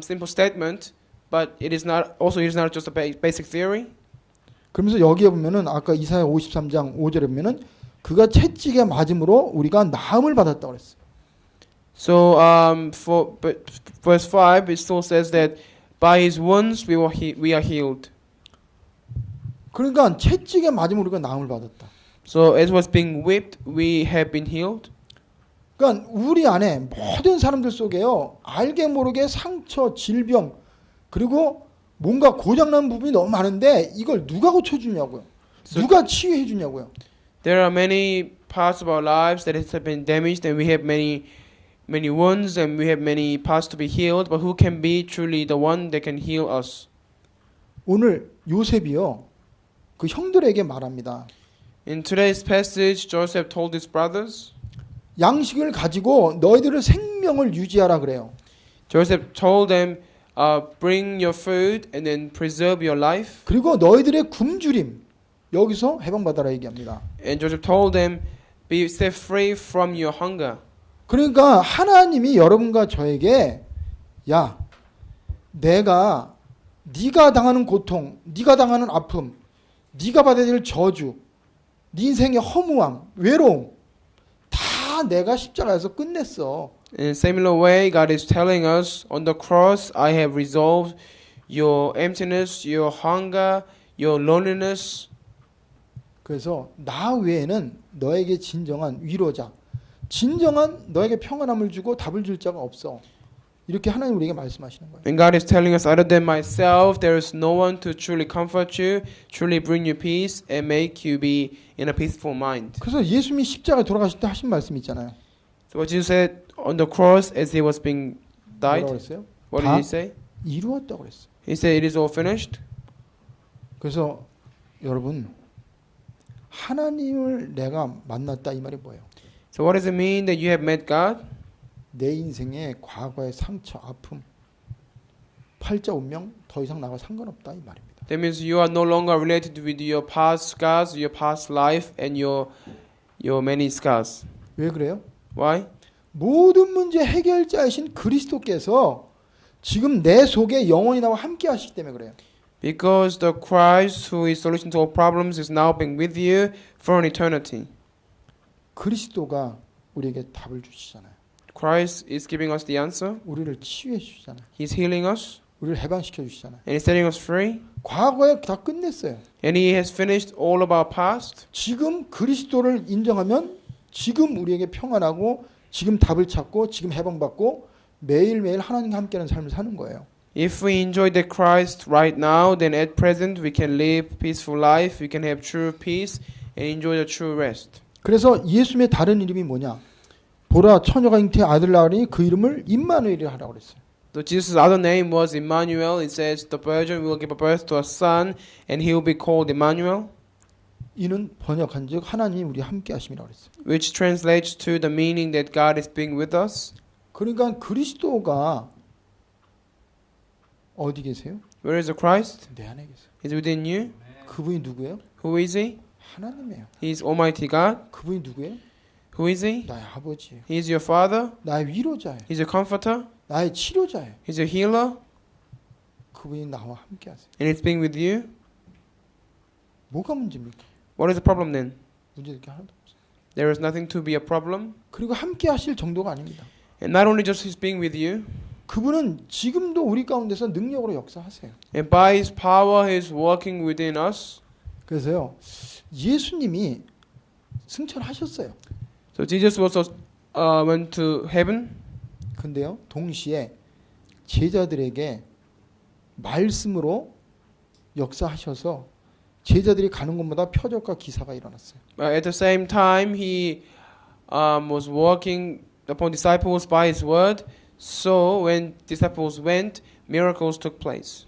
[SPEAKER 2] simple statement, but it is not just a basic theory.
[SPEAKER 1] 그러면서 여기에 보면은 아까 이사야 53장 5절에 보면은 그가 채찍에 맞음으로 우리가 나음을 받았다고 그랬어요.
[SPEAKER 2] So but verse 5 it still says that by his wounds we are healed.
[SPEAKER 1] 그러니까 채찍에 맞음으로 우리가 나음을 받았다.
[SPEAKER 2] So as was being whipped, we have been healed.
[SPEAKER 1] 그러니까 우리 안에 모든 사람들 속에요. 알게 모르게 상처, 질병 그리고 뭔가 고장난 부분이 너무 많은데 이걸 누가 고쳐주냐고요. 누가 치유해 주냐고요.
[SPEAKER 2] There are many parts of our lives that have been damaged, and we have many wounds, and we have many parts to be healed. But who can be truly the one that can heal us?
[SPEAKER 1] 오늘 요셉이요. 그 형들에게 말합니다.
[SPEAKER 2] In today's passage, Joseph told his brothers.
[SPEAKER 1] 양식을 가지고 너희들의 생명을 유지하라 그래요.
[SPEAKER 2] Joseph told them, bring your food and then preserve your life.
[SPEAKER 1] 그리고 너희들의 굶주림 여기서 해방받아라 얘기합니다.
[SPEAKER 2] And Joseph told them, be set free from your hunger.
[SPEAKER 1] 그러니까 하나님이 여러분과 저에게 야, 내가 네가 당하는 고통, 네가 당하는 아픔, 네가 받아야 될 저주, 네 인생의 허무함, 외로움 다 내가 십자가에서 끝냈어.
[SPEAKER 2] In a similar way, God is telling us, on the cross, I have resolved your emptiness, your hunger, your loneliness.
[SPEAKER 1] 그래서 나 외에는 너에게 진정한 위로자, 진정한 너에게 평안함을 주고 답을 줄 자가 없어. 이렇게 하나님 우리에게 말씀하시는 거예요.
[SPEAKER 2] And God is telling us, other than myself, there is no one to truly comfort you, truly bring you peace, and make you be in a peaceful mind.
[SPEAKER 1] 그래서 예수님이 십자가에 돌아가실 때 하신 말씀 있잖아요.
[SPEAKER 2] So what Jesus said on the cross as he was being died,
[SPEAKER 1] 뭐라고 했어요?
[SPEAKER 2] what did he say?
[SPEAKER 1] 이루었다고 그랬어요.
[SPEAKER 2] He said, it is all finished.
[SPEAKER 1] 그래서 여러분 하나님을 내가 만났다 이 말이 뭐예요?
[SPEAKER 2] So what does it mean that you have met God?
[SPEAKER 1] 내 인생의 과거의 상처, 아픔, 팔자 운명 더 이상 나와 상관없다 이 말입니다.
[SPEAKER 2] That means you are no longer related with your past scars, your past life, and your many scars.
[SPEAKER 1] 왜 그래요?
[SPEAKER 2] Why?
[SPEAKER 1] 모든 문제 해결자이신 그리스도께서 지금 내 속에 영원히 나와 함께 하시기 때문에 그래요.
[SPEAKER 2] Because the Christ who is solution to all problems is now being with you for an eternity.
[SPEAKER 1] 그리스도가 우리에게 답을 주시잖아요.
[SPEAKER 2] Christ is giving us the answer.
[SPEAKER 1] 우리를 치유해 주시잖아요.
[SPEAKER 2] He's healing us.
[SPEAKER 1] 우리를 해방시켜 주시잖아요.
[SPEAKER 2] And He's setting us free.
[SPEAKER 1] 과거에 다 끝냈어요.
[SPEAKER 2] And He has finished all of our past.
[SPEAKER 1] 지금 그리스도를 인정하면 지금 우리에게 평안하고 지금 답을 찾고 지금 해방받고 매일매일 하나님과 함께하는 삶을 사는 거예요.
[SPEAKER 2] If we enjoy the Christ right now, then at present we can live peaceful life. We can have true peace and enjoy the true rest.
[SPEAKER 1] 그래서 예수님의 다른 이름이 뭐냐? 보라 처녀가 잉태의 아들 낳으니 그 이름을 임마누엘이라 하라고 그랬어요.
[SPEAKER 2] So Jesus' other name was Emmanuel. It says the virgin will give birth to a son and he will be called Emmanuel.
[SPEAKER 1] 이는 번역한즉 하나님이 우리 함께 하심이라고 그랬어요.
[SPEAKER 2] which translates to the meaning that God is being with us.
[SPEAKER 1] 그러니까 그리스도가 어디 계세요?
[SPEAKER 2] Where is the Christ?
[SPEAKER 1] 내 안에 계세요.
[SPEAKER 2] He's within you.
[SPEAKER 1] 그분이 누구예요?
[SPEAKER 2] Who is He?
[SPEAKER 1] 하나님이에요.
[SPEAKER 2] He is Almighty God.
[SPEAKER 1] 그분이 누구예요?
[SPEAKER 2] Who is He?
[SPEAKER 1] 나의 아버지예요.
[SPEAKER 2] He is your Father.
[SPEAKER 1] 나의 위로자예요.
[SPEAKER 2] He's your Comforter.
[SPEAKER 1] 나의 치료자예요.
[SPEAKER 2] He's your Healer.
[SPEAKER 1] 그분이 나와 함께 하세요.
[SPEAKER 2] And He's being with you.
[SPEAKER 1] 뭐가 문제입니까?
[SPEAKER 2] What is the problem then?
[SPEAKER 1] 문제될 게 하나도 없어요.
[SPEAKER 2] There is nothing to be a problem.
[SPEAKER 1] 그리고 함께 하실 정도가 아닙니다.
[SPEAKER 2] And not only just He's being with you,
[SPEAKER 1] 그분은 지금도 우리 가운데서 능력으로 역사하세요.
[SPEAKER 2] and by His power He is working within us.
[SPEAKER 1] 그래서요. 예수님이 승천하셨어요.
[SPEAKER 2] So Jesus also went to heaven.
[SPEAKER 1] 근데요. 동시에 제자들에게 말씀으로 역사하셔서 제자들이 가는 곳마다 표적과 기사가 일어났어요.
[SPEAKER 2] At the same time, He was working upon disciples by His word. So when disciples went, miracles took place.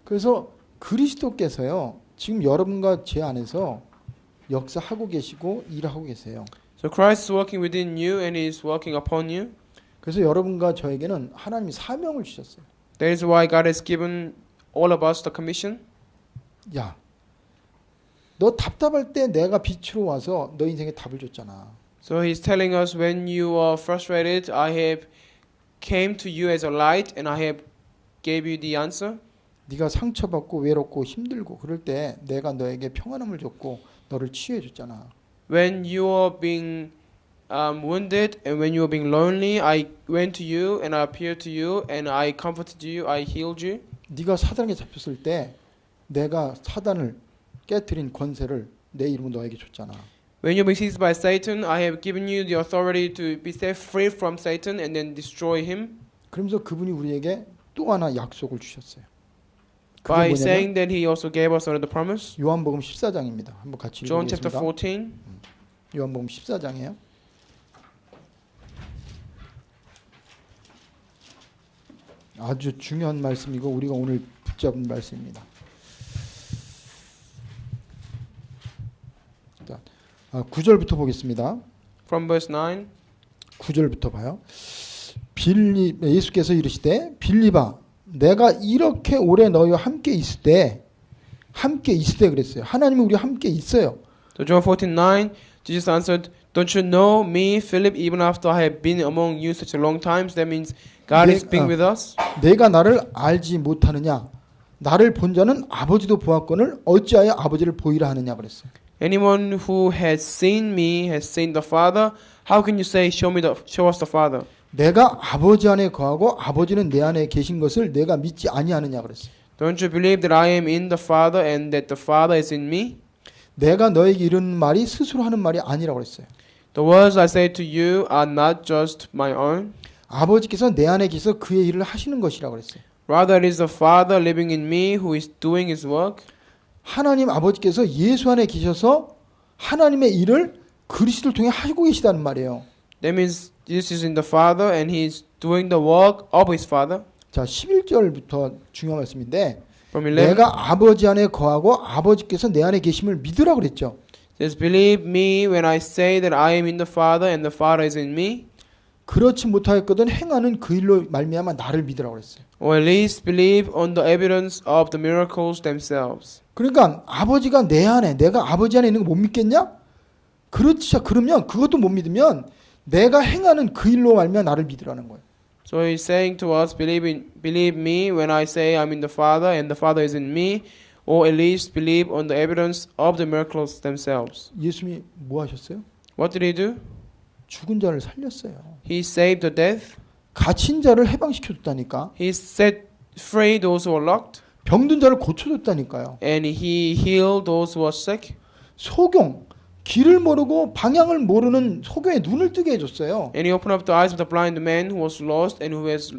[SPEAKER 1] 그래서 그리스도께서요. 지금 여러분과 제 안에서 역사하고 계시고 일하고 계세요.
[SPEAKER 2] So Christ is working within you and He is working upon you.
[SPEAKER 1] 그래서 여러분과 저에게는 하나님이 사명을 주셨어요.
[SPEAKER 2] That is why God has given all of us the commission.
[SPEAKER 1] 야, 너 답답할 때 내가 빛으로 와서 너 인생에 답을 줬잖아.
[SPEAKER 2] So He's telling us when you are frustrated, I have came to you as a light and I have gave you the answer.
[SPEAKER 1] 네가 상처받고 외롭고 힘들고 그럴 때 내가 너에게 평안함을 줬고 너를 치유해 줬잖아.
[SPEAKER 2] When you are being wounded and when you are being lonely, I went to you and I appeared to you and I comforted you, I healed you.
[SPEAKER 1] 네가 사단에게 잡혔을 때 내가 사단을 깨트린 권세를 내 이름으로 너에게 줬잖아.
[SPEAKER 2] When you're being seized by Satan, I have given you the authority to be set free from Satan and then destroy him.
[SPEAKER 1] 그러면서 그분이 우리에게 또 하나 약속을 주셨어요. 그게
[SPEAKER 2] By
[SPEAKER 1] 뭐냐면
[SPEAKER 2] saying that He also gave us another promise.
[SPEAKER 1] 요한복음 14장입니다. 한번 같이
[SPEAKER 2] John chapter
[SPEAKER 1] 읽어보겠습니다.
[SPEAKER 2] 14.
[SPEAKER 1] 요한복음 14장이에요. 아주 중요한 말씀이고 우리가 오늘 붙잡은 말씀입니다. 9절부터 보겠습니다.
[SPEAKER 2] From verse 9.
[SPEAKER 1] 9절부터 봐요. 예수께서 이르시되 빌립아 내가 이렇게 오래 너희와 함께 있을 때 그랬어요. 하나님이 우리와 함께 있어요.
[SPEAKER 2] So John 14:9, Jesus answered, "Don't you know me, Philip, even after I have been among you such a long time?" So that means God is being with us.
[SPEAKER 1] 내가 나를 알지 못하느냐? 나를 본 자는 아버지도 보았거늘 어찌하여 아버지를 보이라 하느냐 그랬어요.
[SPEAKER 2] Anyone who has seen me has seen the Father. How can you say, show us the Father?
[SPEAKER 1] 내가 아버지 안에 거하고 아버지는 내 안에 계신 것을 내가 믿지 아니하느냐 그랬어요.
[SPEAKER 2] Don't you believe that I am in the Father and that the Father is in me?
[SPEAKER 1] 내가 너에게 이르는 말이 스스로 하는 말이 아니라고 그랬어요.
[SPEAKER 2] The words I say to you are not just my own.
[SPEAKER 1] 아버지께서 내 안에 계셔서 그의 일을 하시는 것이라고 그랬어요.
[SPEAKER 2] Rather, it is the Father living in me who is doing His work.
[SPEAKER 1] 하나님 아버지께서 예수 안에 계셔서 하나님의 일을 그리스도를 통해 하고 계시다는 말이에요.
[SPEAKER 2] That means Jesus is in the Father and He is doing the work of His Father.
[SPEAKER 1] 자, 11절부터 중요한 말씀인데
[SPEAKER 2] From 11,
[SPEAKER 1] 내가 아버지 안에 거하고 아버지께서 내 안에 계심을 믿으라고 그랬죠.
[SPEAKER 2] says, "Believe me when I say that I am in the Father and the Father is in me."
[SPEAKER 1] 그렇지 못하였거든 행하는 그 일로 말미암아 나를 믿으라고 그랬어요.
[SPEAKER 2] Or at least believe on the evidence of the miracles themselves.
[SPEAKER 1] 그러니까 아버지가 내 안에 내가 아버지 안에 있는 거 못 믿겠냐? 그렇지. 그러면 그것도 못 믿으면 내가 행하는 그 일로 말미암아 나를 믿으라는 거예요.
[SPEAKER 2] So He's saying to us, believe me when I say I'm in the Father and the Father is in me, or at least believe on the evidence of the miracles themselves.
[SPEAKER 1] 예수님이 뭐 하셨어요?
[SPEAKER 2] What did He do?
[SPEAKER 1] 죽은 자를 살렸어요.
[SPEAKER 2] He saved the dead.
[SPEAKER 1] 갇힌 자를 해방시켜줬다니까.
[SPEAKER 2] He set free those who were locked.
[SPEAKER 1] 병든 자를 고쳐줬다니까요.
[SPEAKER 2] And He healed those who were sick.
[SPEAKER 1] 소경, 길을 모르고 방향을 모르는 소경의 눈을 뜨게 해줬어요.
[SPEAKER 2] And He opened up the eyes of the blind man who was lost and who has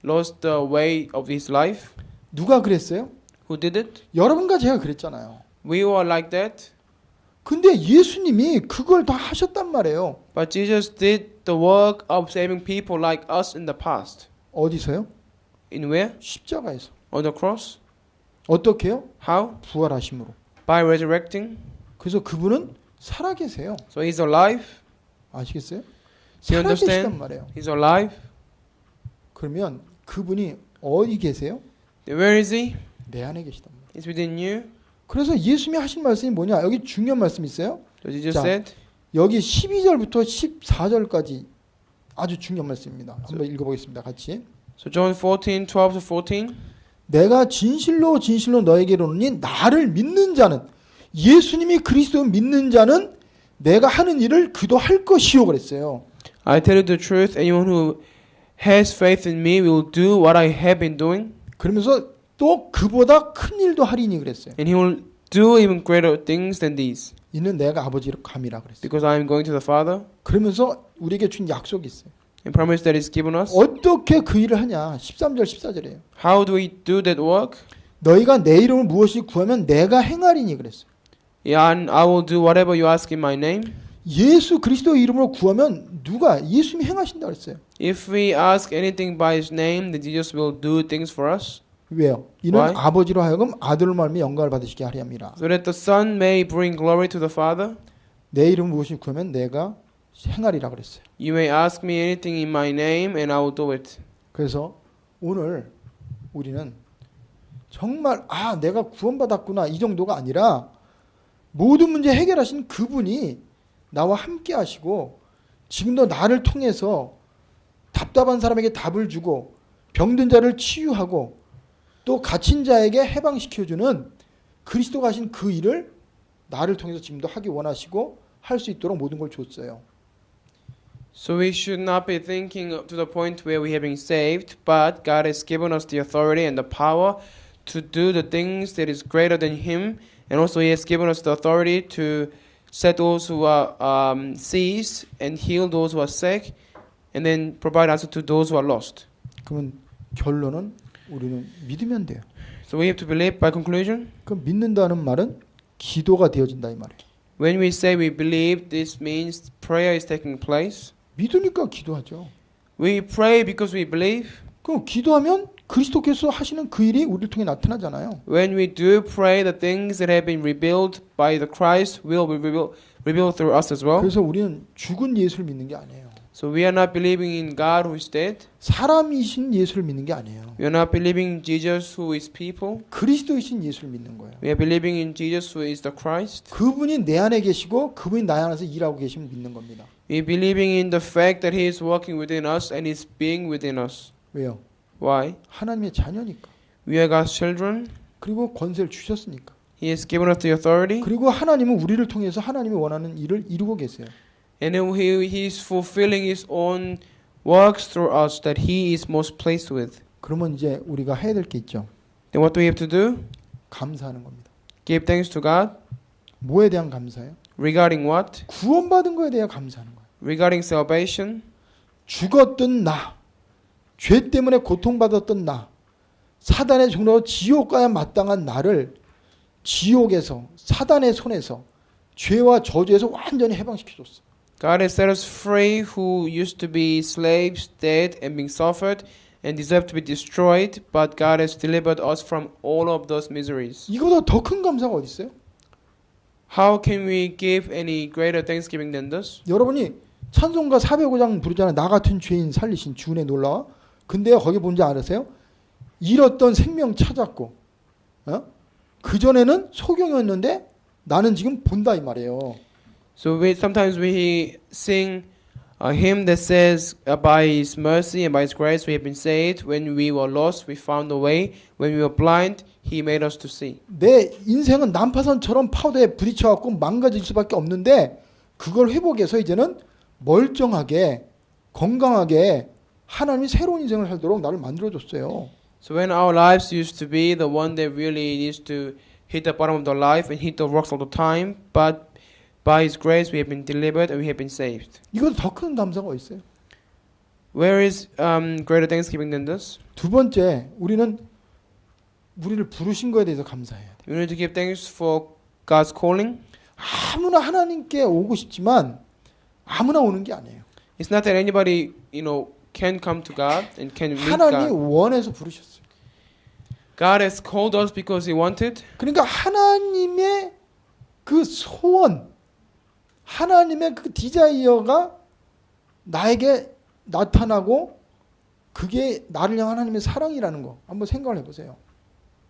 [SPEAKER 2] lost the way of his life.
[SPEAKER 1] 누가 그랬어요?
[SPEAKER 2] Who did it?
[SPEAKER 1] 여러분과 제가 그랬잖아요.
[SPEAKER 2] We were like that.
[SPEAKER 1] 근데 예수님이 그걸 다 하셨단 말이에요.
[SPEAKER 2] But Jesus did the work of saving people like us in the past.
[SPEAKER 1] 어디서요?
[SPEAKER 2] In where?
[SPEAKER 1] 십자가에서.
[SPEAKER 2] On the cross.
[SPEAKER 1] 어떻게 해요?
[SPEAKER 2] How?
[SPEAKER 1] 부활하심으로.
[SPEAKER 2] By resurrecting.
[SPEAKER 1] 그래서 그분은 살아계세요.
[SPEAKER 2] So He's alive.
[SPEAKER 1] 아시겠어요?
[SPEAKER 2] Do you
[SPEAKER 1] 살아계시단
[SPEAKER 2] understand?
[SPEAKER 1] 말이에요.
[SPEAKER 2] He's alive.
[SPEAKER 1] 그러면 그분이 어디 계세요?
[SPEAKER 2] Where is He?
[SPEAKER 1] 내 안에 계시단 말이에요.
[SPEAKER 2] He's within you.
[SPEAKER 1] 그래서 예수님이 하신 말씀이 뭐냐? 여기 중요한 말씀이 있어요.
[SPEAKER 2] So Jesus
[SPEAKER 1] 자,
[SPEAKER 2] said.
[SPEAKER 1] 여기 12절부터 14절까지 아주 중요한 말씀입니다. 한번 읽어보겠습니다. 같이.
[SPEAKER 2] So John 14, 12 to 14.
[SPEAKER 1] 내가 진실로 진실로 너에게 이르노니 나를 믿는 자는 예수님이 그리스도 믿는 자는 내가 하는 일을 그도 할 것이요 그랬어요.
[SPEAKER 2] I tell you the truth, anyone who has faith in me will do what I have been doing,
[SPEAKER 1] 그러면서 또 그보다 큰 일도 하리니 그랬어요.
[SPEAKER 2] and he will do even greater things than these,
[SPEAKER 1] 이는 내가 아버지로 감이라 그랬어요.
[SPEAKER 2] because I am going to the Father,
[SPEAKER 1] 그러면서 우리에게 준 약속이 있어요.
[SPEAKER 2] and promise that is given us.
[SPEAKER 1] 어떻게 그 일을 하냐? 13절 14절이에요.
[SPEAKER 2] How do we do that work?
[SPEAKER 1] 너희가 내 이름을 무엇이 구하면 내가 행하리니 그랬어요.
[SPEAKER 2] And I will do whatever you ask in my name.
[SPEAKER 1] 예수 그리스도 이름으로 구하면 누가 예수님이 행하신다 그랬어요.
[SPEAKER 2] If we ask anything by His name, then Jesus will do things for us,
[SPEAKER 1] 왜요? 이는
[SPEAKER 2] Why?
[SPEAKER 1] 아버지로 하여금 아들로 말미암아 영광을 받으시게 하려 함이라.
[SPEAKER 2] so that the Son may bring glory to the Father.
[SPEAKER 1] 내 이름 무엇이 구하면 내가 행하리라 그랬어요.
[SPEAKER 2] You may ask me anything in my name, and I will do it.
[SPEAKER 1] 그래서 오늘 우리는 정말 내가 구원받았구나 이 정도가 아니라 모든 문제 해결하신 그분이 나와 함께 하시고 지금도 나를 통해서 답답한 사람에게 답을 주고 병든 자를 치유하고 또 갇힌 자에게 해방시켜주는 그리스도가 하신 그 일을 나를 통해서 지금도 하기 원하시고 할 수 있도록 모든 걸 줬어요.
[SPEAKER 2] So we should not be thinking to the point where we have been saved, but God has given us the authority and the power to do the things that is greater than Him, and also He has given us the authority to set those who are seized and heal those who are sick, and then provide answer to those who are lost.
[SPEAKER 1] 그러면 결론은 우리는 믿으면 돼요.
[SPEAKER 2] So we have to believe by conclusion.
[SPEAKER 1] 그럼 믿는다는 말은 기도가 되어진다 이 말이에요.
[SPEAKER 2] When we say we believe, this means prayer is taking place.
[SPEAKER 1] 믿으니까 기도하죠.
[SPEAKER 2] We pray because we believe.
[SPEAKER 1] 그럼 기도하면 그리스도께서 하시는 그 일이 우리를 통해 나타나잖아요.
[SPEAKER 2] When we do pray, the things that have been revealed by the Christ will be revealed through us as well.
[SPEAKER 1] 그래서 우리는 죽은 예수를 믿는 게 아니에요.
[SPEAKER 2] So we are not believing in God who is dead.
[SPEAKER 1] 사람이신 예수를 믿는 게 아니에요.
[SPEAKER 2] We are not believing in Jesus who is people.
[SPEAKER 1] 그리스도이신 예수를 믿는 거예요.
[SPEAKER 2] We are believing in Jesus who is the Christ.
[SPEAKER 1] 그분이 내 안에 계시고 그분이 나 안에서 일하고 계시면 믿는 겁니다.
[SPEAKER 2] We are believing in the fact that He is working within us and is being within us.
[SPEAKER 1] 왜요?
[SPEAKER 2] Why?
[SPEAKER 1] 하나님의 자녀니까.
[SPEAKER 2] We are God's children.
[SPEAKER 1] 그리고 권세를 주셨으니까.
[SPEAKER 2] He has given us the authority.
[SPEAKER 1] 그리고 하나님은 우리를 통해서 하나님이 원하는 일을 이루고 계세요.
[SPEAKER 2] And then He is fulfilling His own works through us that He is most pleased with.
[SPEAKER 1] 그러면 이제 우리가 해야 될 게 있죠.
[SPEAKER 2] Then what do we have to do?
[SPEAKER 1] 감사하는 겁니다.
[SPEAKER 2] Give thanks to God.
[SPEAKER 1] 뭐에 대한 감사예요?
[SPEAKER 2] Regarding what?
[SPEAKER 1] 구원받은 거에 대해 감사하는 거예요.
[SPEAKER 2] Regarding salvation.
[SPEAKER 1] 죽었던 나, 죄 때문에 고통받았던 나, 사단의 종로로 지옥 가야 마땅한 나를 지옥에서 사단의 손에서 죄와 저주에서 완전히 해방시켜줬어.
[SPEAKER 2] God has set us free who used to be slaves, dead, and being suffered, and deserved to be destroyed, but God has delivered us from all of those miseries.
[SPEAKER 1] 이거보다 더 큰 감사가 어디 있어요?
[SPEAKER 2] How can we give any greater thanksgiving than this?
[SPEAKER 1] 여러분이 찬송가 405장 부르잖아요. 나 같은 죄인 살리신 주은혜 놀라워. 근데 거기 뭔지 아세요? 잃었던 생명 찾았고, 그전에는 소경이었는데 나는 지금 본다 이 말이에요.
[SPEAKER 2] So sometimes we sing a hymn that says, by His mercy and by His grace we have been saved. When we were lost, we found a way. When we were blind, He made us to see.
[SPEAKER 1] 내 인생은 난파선처럼 파도에 부딪혀갖고 망가질 수밖에 없는데 그걸 회복해서 이제는 멀쩡하게 건강하게 하나님이 새로운 인생을 살도록 나를 만들어줬어요.
[SPEAKER 2] So when our lives used to be the one that really needs to hit the bottom of the life and hit the rocks all the time, but by His grace we have been delivered and we have been saved.
[SPEAKER 1] 이것도 더 큰 감사가 있어요.
[SPEAKER 2] Where is greater thanksgiving than this?
[SPEAKER 1] 두 번째, 우리는 우리를 부르신 거에 대해서 감사해야 돼.
[SPEAKER 2] We need to give thanks for God's calling.
[SPEAKER 1] 아무나 하나님께 오고 싶지만 아무나 오는 게 아니에요.
[SPEAKER 2] It's not that anybody, can come to God and can meet
[SPEAKER 1] 하나님이
[SPEAKER 2] God.
[SPEAKER 1] 원해서 부르셨어요.
[SPEAKER 2] God has called us because He wanted.
[SPEAKER 1] 그러니까 하나님의 그 소원, 하나님의 그 디자이어가 나에게 나타나고 그게 나를 향한 하나님의 사랑이라는 거 한번 생각을 해보세요.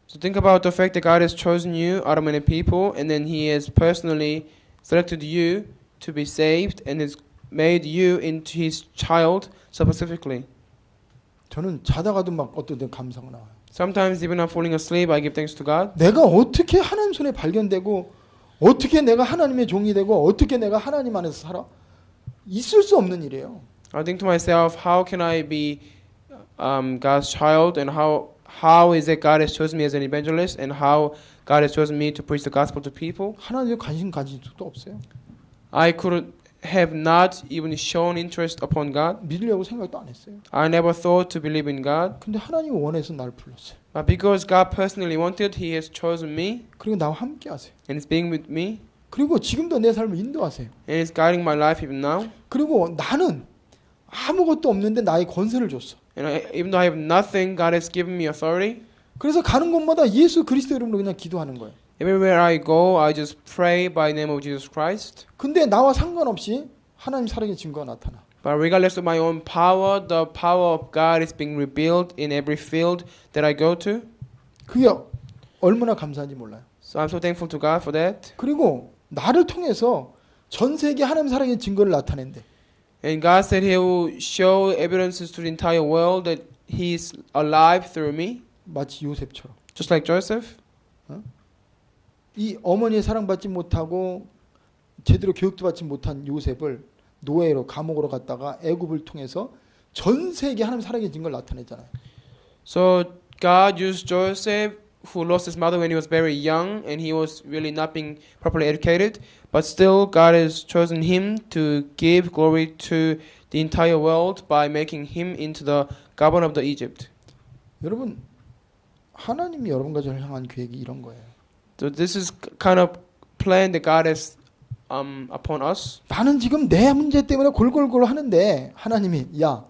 [SPEAKER 2] So think about the fact that God has chosen you out of many people, and then He has personally selected you to be saved, and has made you into His child specifically.
[SPEAKER 1] 저는 자다가도 막 어떤 때 감사가 나와요.
[SPEAKER 2] Sometimes even I'm falling asleep, I give thanks to God.
[SPEAKER 1] 내가 어떻게 하나님 손에 발견되고 어떻게 내가 하나님의 종이 되고 어떻게 내가 하나님 안에서 살아? 있을 수 없는 일이에요.
[SPEAKER 2] I think to myself, how can I be God's child, and how is it God has chosen me as an evangelist, and how God has chosen me to preach the gospel to people?
[SPEAKER 1] 하나님에 관심 가질 수도 없어요.
[SPEAKER 2] I could have not even shown interest upon God.
[SPEAKER 1] 믿으려고 생각도 안 했어요.
[SPEAKER 2] I never thought to believe in God.
[SPEAKER 1] 근데 하나님이 원해서 날 불렀어요.
[SPEAKER 2] But because God personally wanted, He has chosen me,
[SPEAKER 1] 그리고 나와 함께 하세요.
[SPEAKER 2] and is being with me,
[SPEAKER 1] 그리고 지금도 내 삶을 인도하세요.
[SPEAKER 2] and is guiding my life even now.
[SPEAKER 1] 그리고 나는 아무것도 없는데 나의 권세를 줬어.
[SPEAKER 2] And even though I have nothing, God has given me authority.
[SPEAKER 1] 그래서 가는 곳마다 예수 그리스도 이름으로 그냥 기도하는 거예요.
[SPEAKER 2] Everywhere I go, I just pray by the name of Jesus Christ.
[SPEAKER 1] 근데 나와 상관없이 하나님 사랑의 증거가 나타나.
[SPEAKER 2] But regardless of my own power, the power of God is being revealed in every field that I go to.
[SPEAKER 1] 그게 얼마나 감사한지 몰라요.
[SPEAKER 2] So I'm so thankful to God for that.
[SPEAKER 1] 그리고 나를 통해서 전 세계 하나님 사랑의 증거를 나타낸대.
[SPEAKER 2] And God said He will show evidences to the entire world that He is alive through me,
[SPEAKER 1] 마치 요셉처럼.
[SPEAKER 2] just like Joseph.
[SPEAKER 1] 이 어머니의 사랑받지 못하고 제대로 교육도 받지 못한 요셉을 노예로 감옥으로 갔다가 애굽을 통해서 전 세계 하나님 사랑의 증거를 나타냈잖아요.
[SPEAKER 2] So God used Joseph, who lost his mother when he was very young, and he was really not being properly educated, but still God has chosen him to give glory to the entire world by making him into the governor of the Egypt.
[SPEAKER 1] 여러분, 하나님이 여러분과 저를 향한 계획이 이런 거예요.
[SPEAKER 2] So this is kind of plan that God has upon us.
[SPEAKER 1] 나는 지금 내 문제 때문에 골골골 하는데 하나님이 야,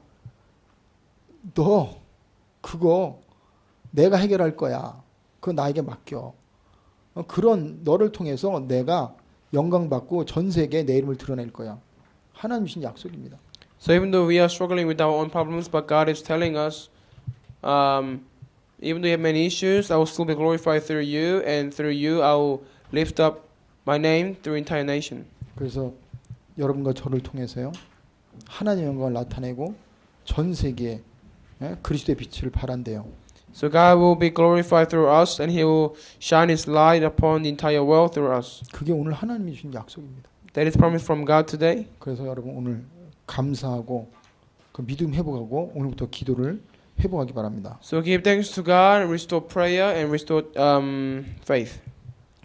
[SPEAKER 1] 너 그거 내가 해결할 거야. 그거 나에게 맡겨. 그런 너를 통해서 내가 영광 받고 전 세계에 내 이름을 드러낼 거야. 하나님 주신 약속입니다.
[SPEAKER 2] So even though we are struggling with our own problems, but God is telling us, even though you have many issues, I will still be glorified through you, and through you I will lift up my name through entire nation.
[SPEAKER 1] 그래서 여러분과 저를 통해서요. 하나님의 영광을 나타내고 전 세계에 그리스도의 빛을 발한대요.
[SPEAKER 2] So God will be glorified through us, and He will shine His light upon the entire world through us.
[SPEAKER 1] 그게 오늘 하나님이 주신 약속입니다.
[SPEAKER 2] That is promised from God today.
[SPEAKER 1] 그래서 여러분 오늘 감사하고 그 믿음 회복하고 오늘부터 기도를 회복하기 바랍니다.
[SPEAKER 2] So give thanks to God, restore prayer, and restore faith.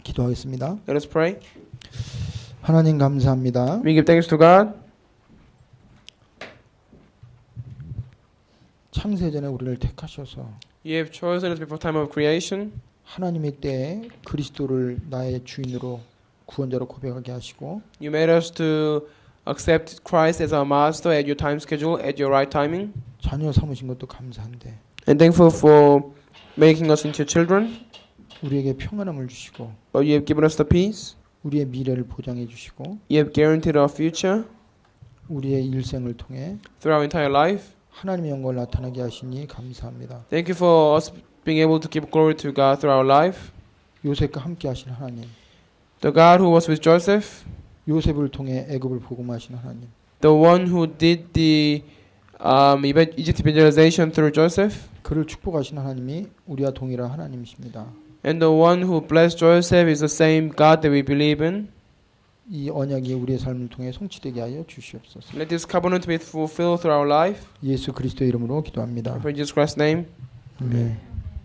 [SPEAKER 1] 기도하겠습니다.
[SPEAKER 2] Let us pray.
[SPEAKER 1] 하나님 감사합니다.
[SPEAKER 2] We give thanks to God.
[SPEAKER 1] 창세전에 우리를 택하셔서
[SPEAKER 2] You have chosen us before time of creation.
[SPEAKER 1] 하나님의 때에 그리스도를 나의 주인으로 구원자로 고백하게 하시고
[SPEAKER 2] You made us to accept Christ as our master at your time schedule, at your right timing.
[SPEAKER 1] 자녀 삼으신 것도 감사한데
[SPEAKER 2] And thankful for making us into your children.
[SPEAKER 1] 우리에게 평안함을 주시고
[SPEAKER 2] But you have given us the peace.
[SPEAKER 1] 우리의 미래를 보장해 주시고
[SPEAKER 2] You have guaranteed our future
[SPEAKER 1] 우리의 일생을 통해
[SPEAKER 2] through our entire life.
[SPEAKER 1] 하나님의 영광을 나타나게 하시니 감사합니다.
[SPEAKER 2] Thank you for us being able to give glory to God through our life.
[SPEAKER 1] 요셉과 함께 하신 하나님,
[SPEAKER 2] The God who was with Joseph,
[SPEAKER 1] 요셉을 통해 애굽을 복음하신 하나님,
[SPEAKER 2] the one who did the Egypt evangelization through Joseph,
[SPEAKER 1] 그를 축복하신 하나님이 우리와 동일한 하나님이십니다.
[SPEAKER 2] and the one who blessed Joseph is the same God that we believe in.
[SPEAKER 1] 이 언약이 우리의 삶을 통해 성취되게 하여 주시옵소서.
[SPEAKER 2] Let this covenant be fulfilled through our life.
[SPEAKER 1] 예수 그리스도의 이름으로 기도합니다.
[SPEAKER 2] I pray in Jesus Christ's name.
[SPEAKER 1] 네.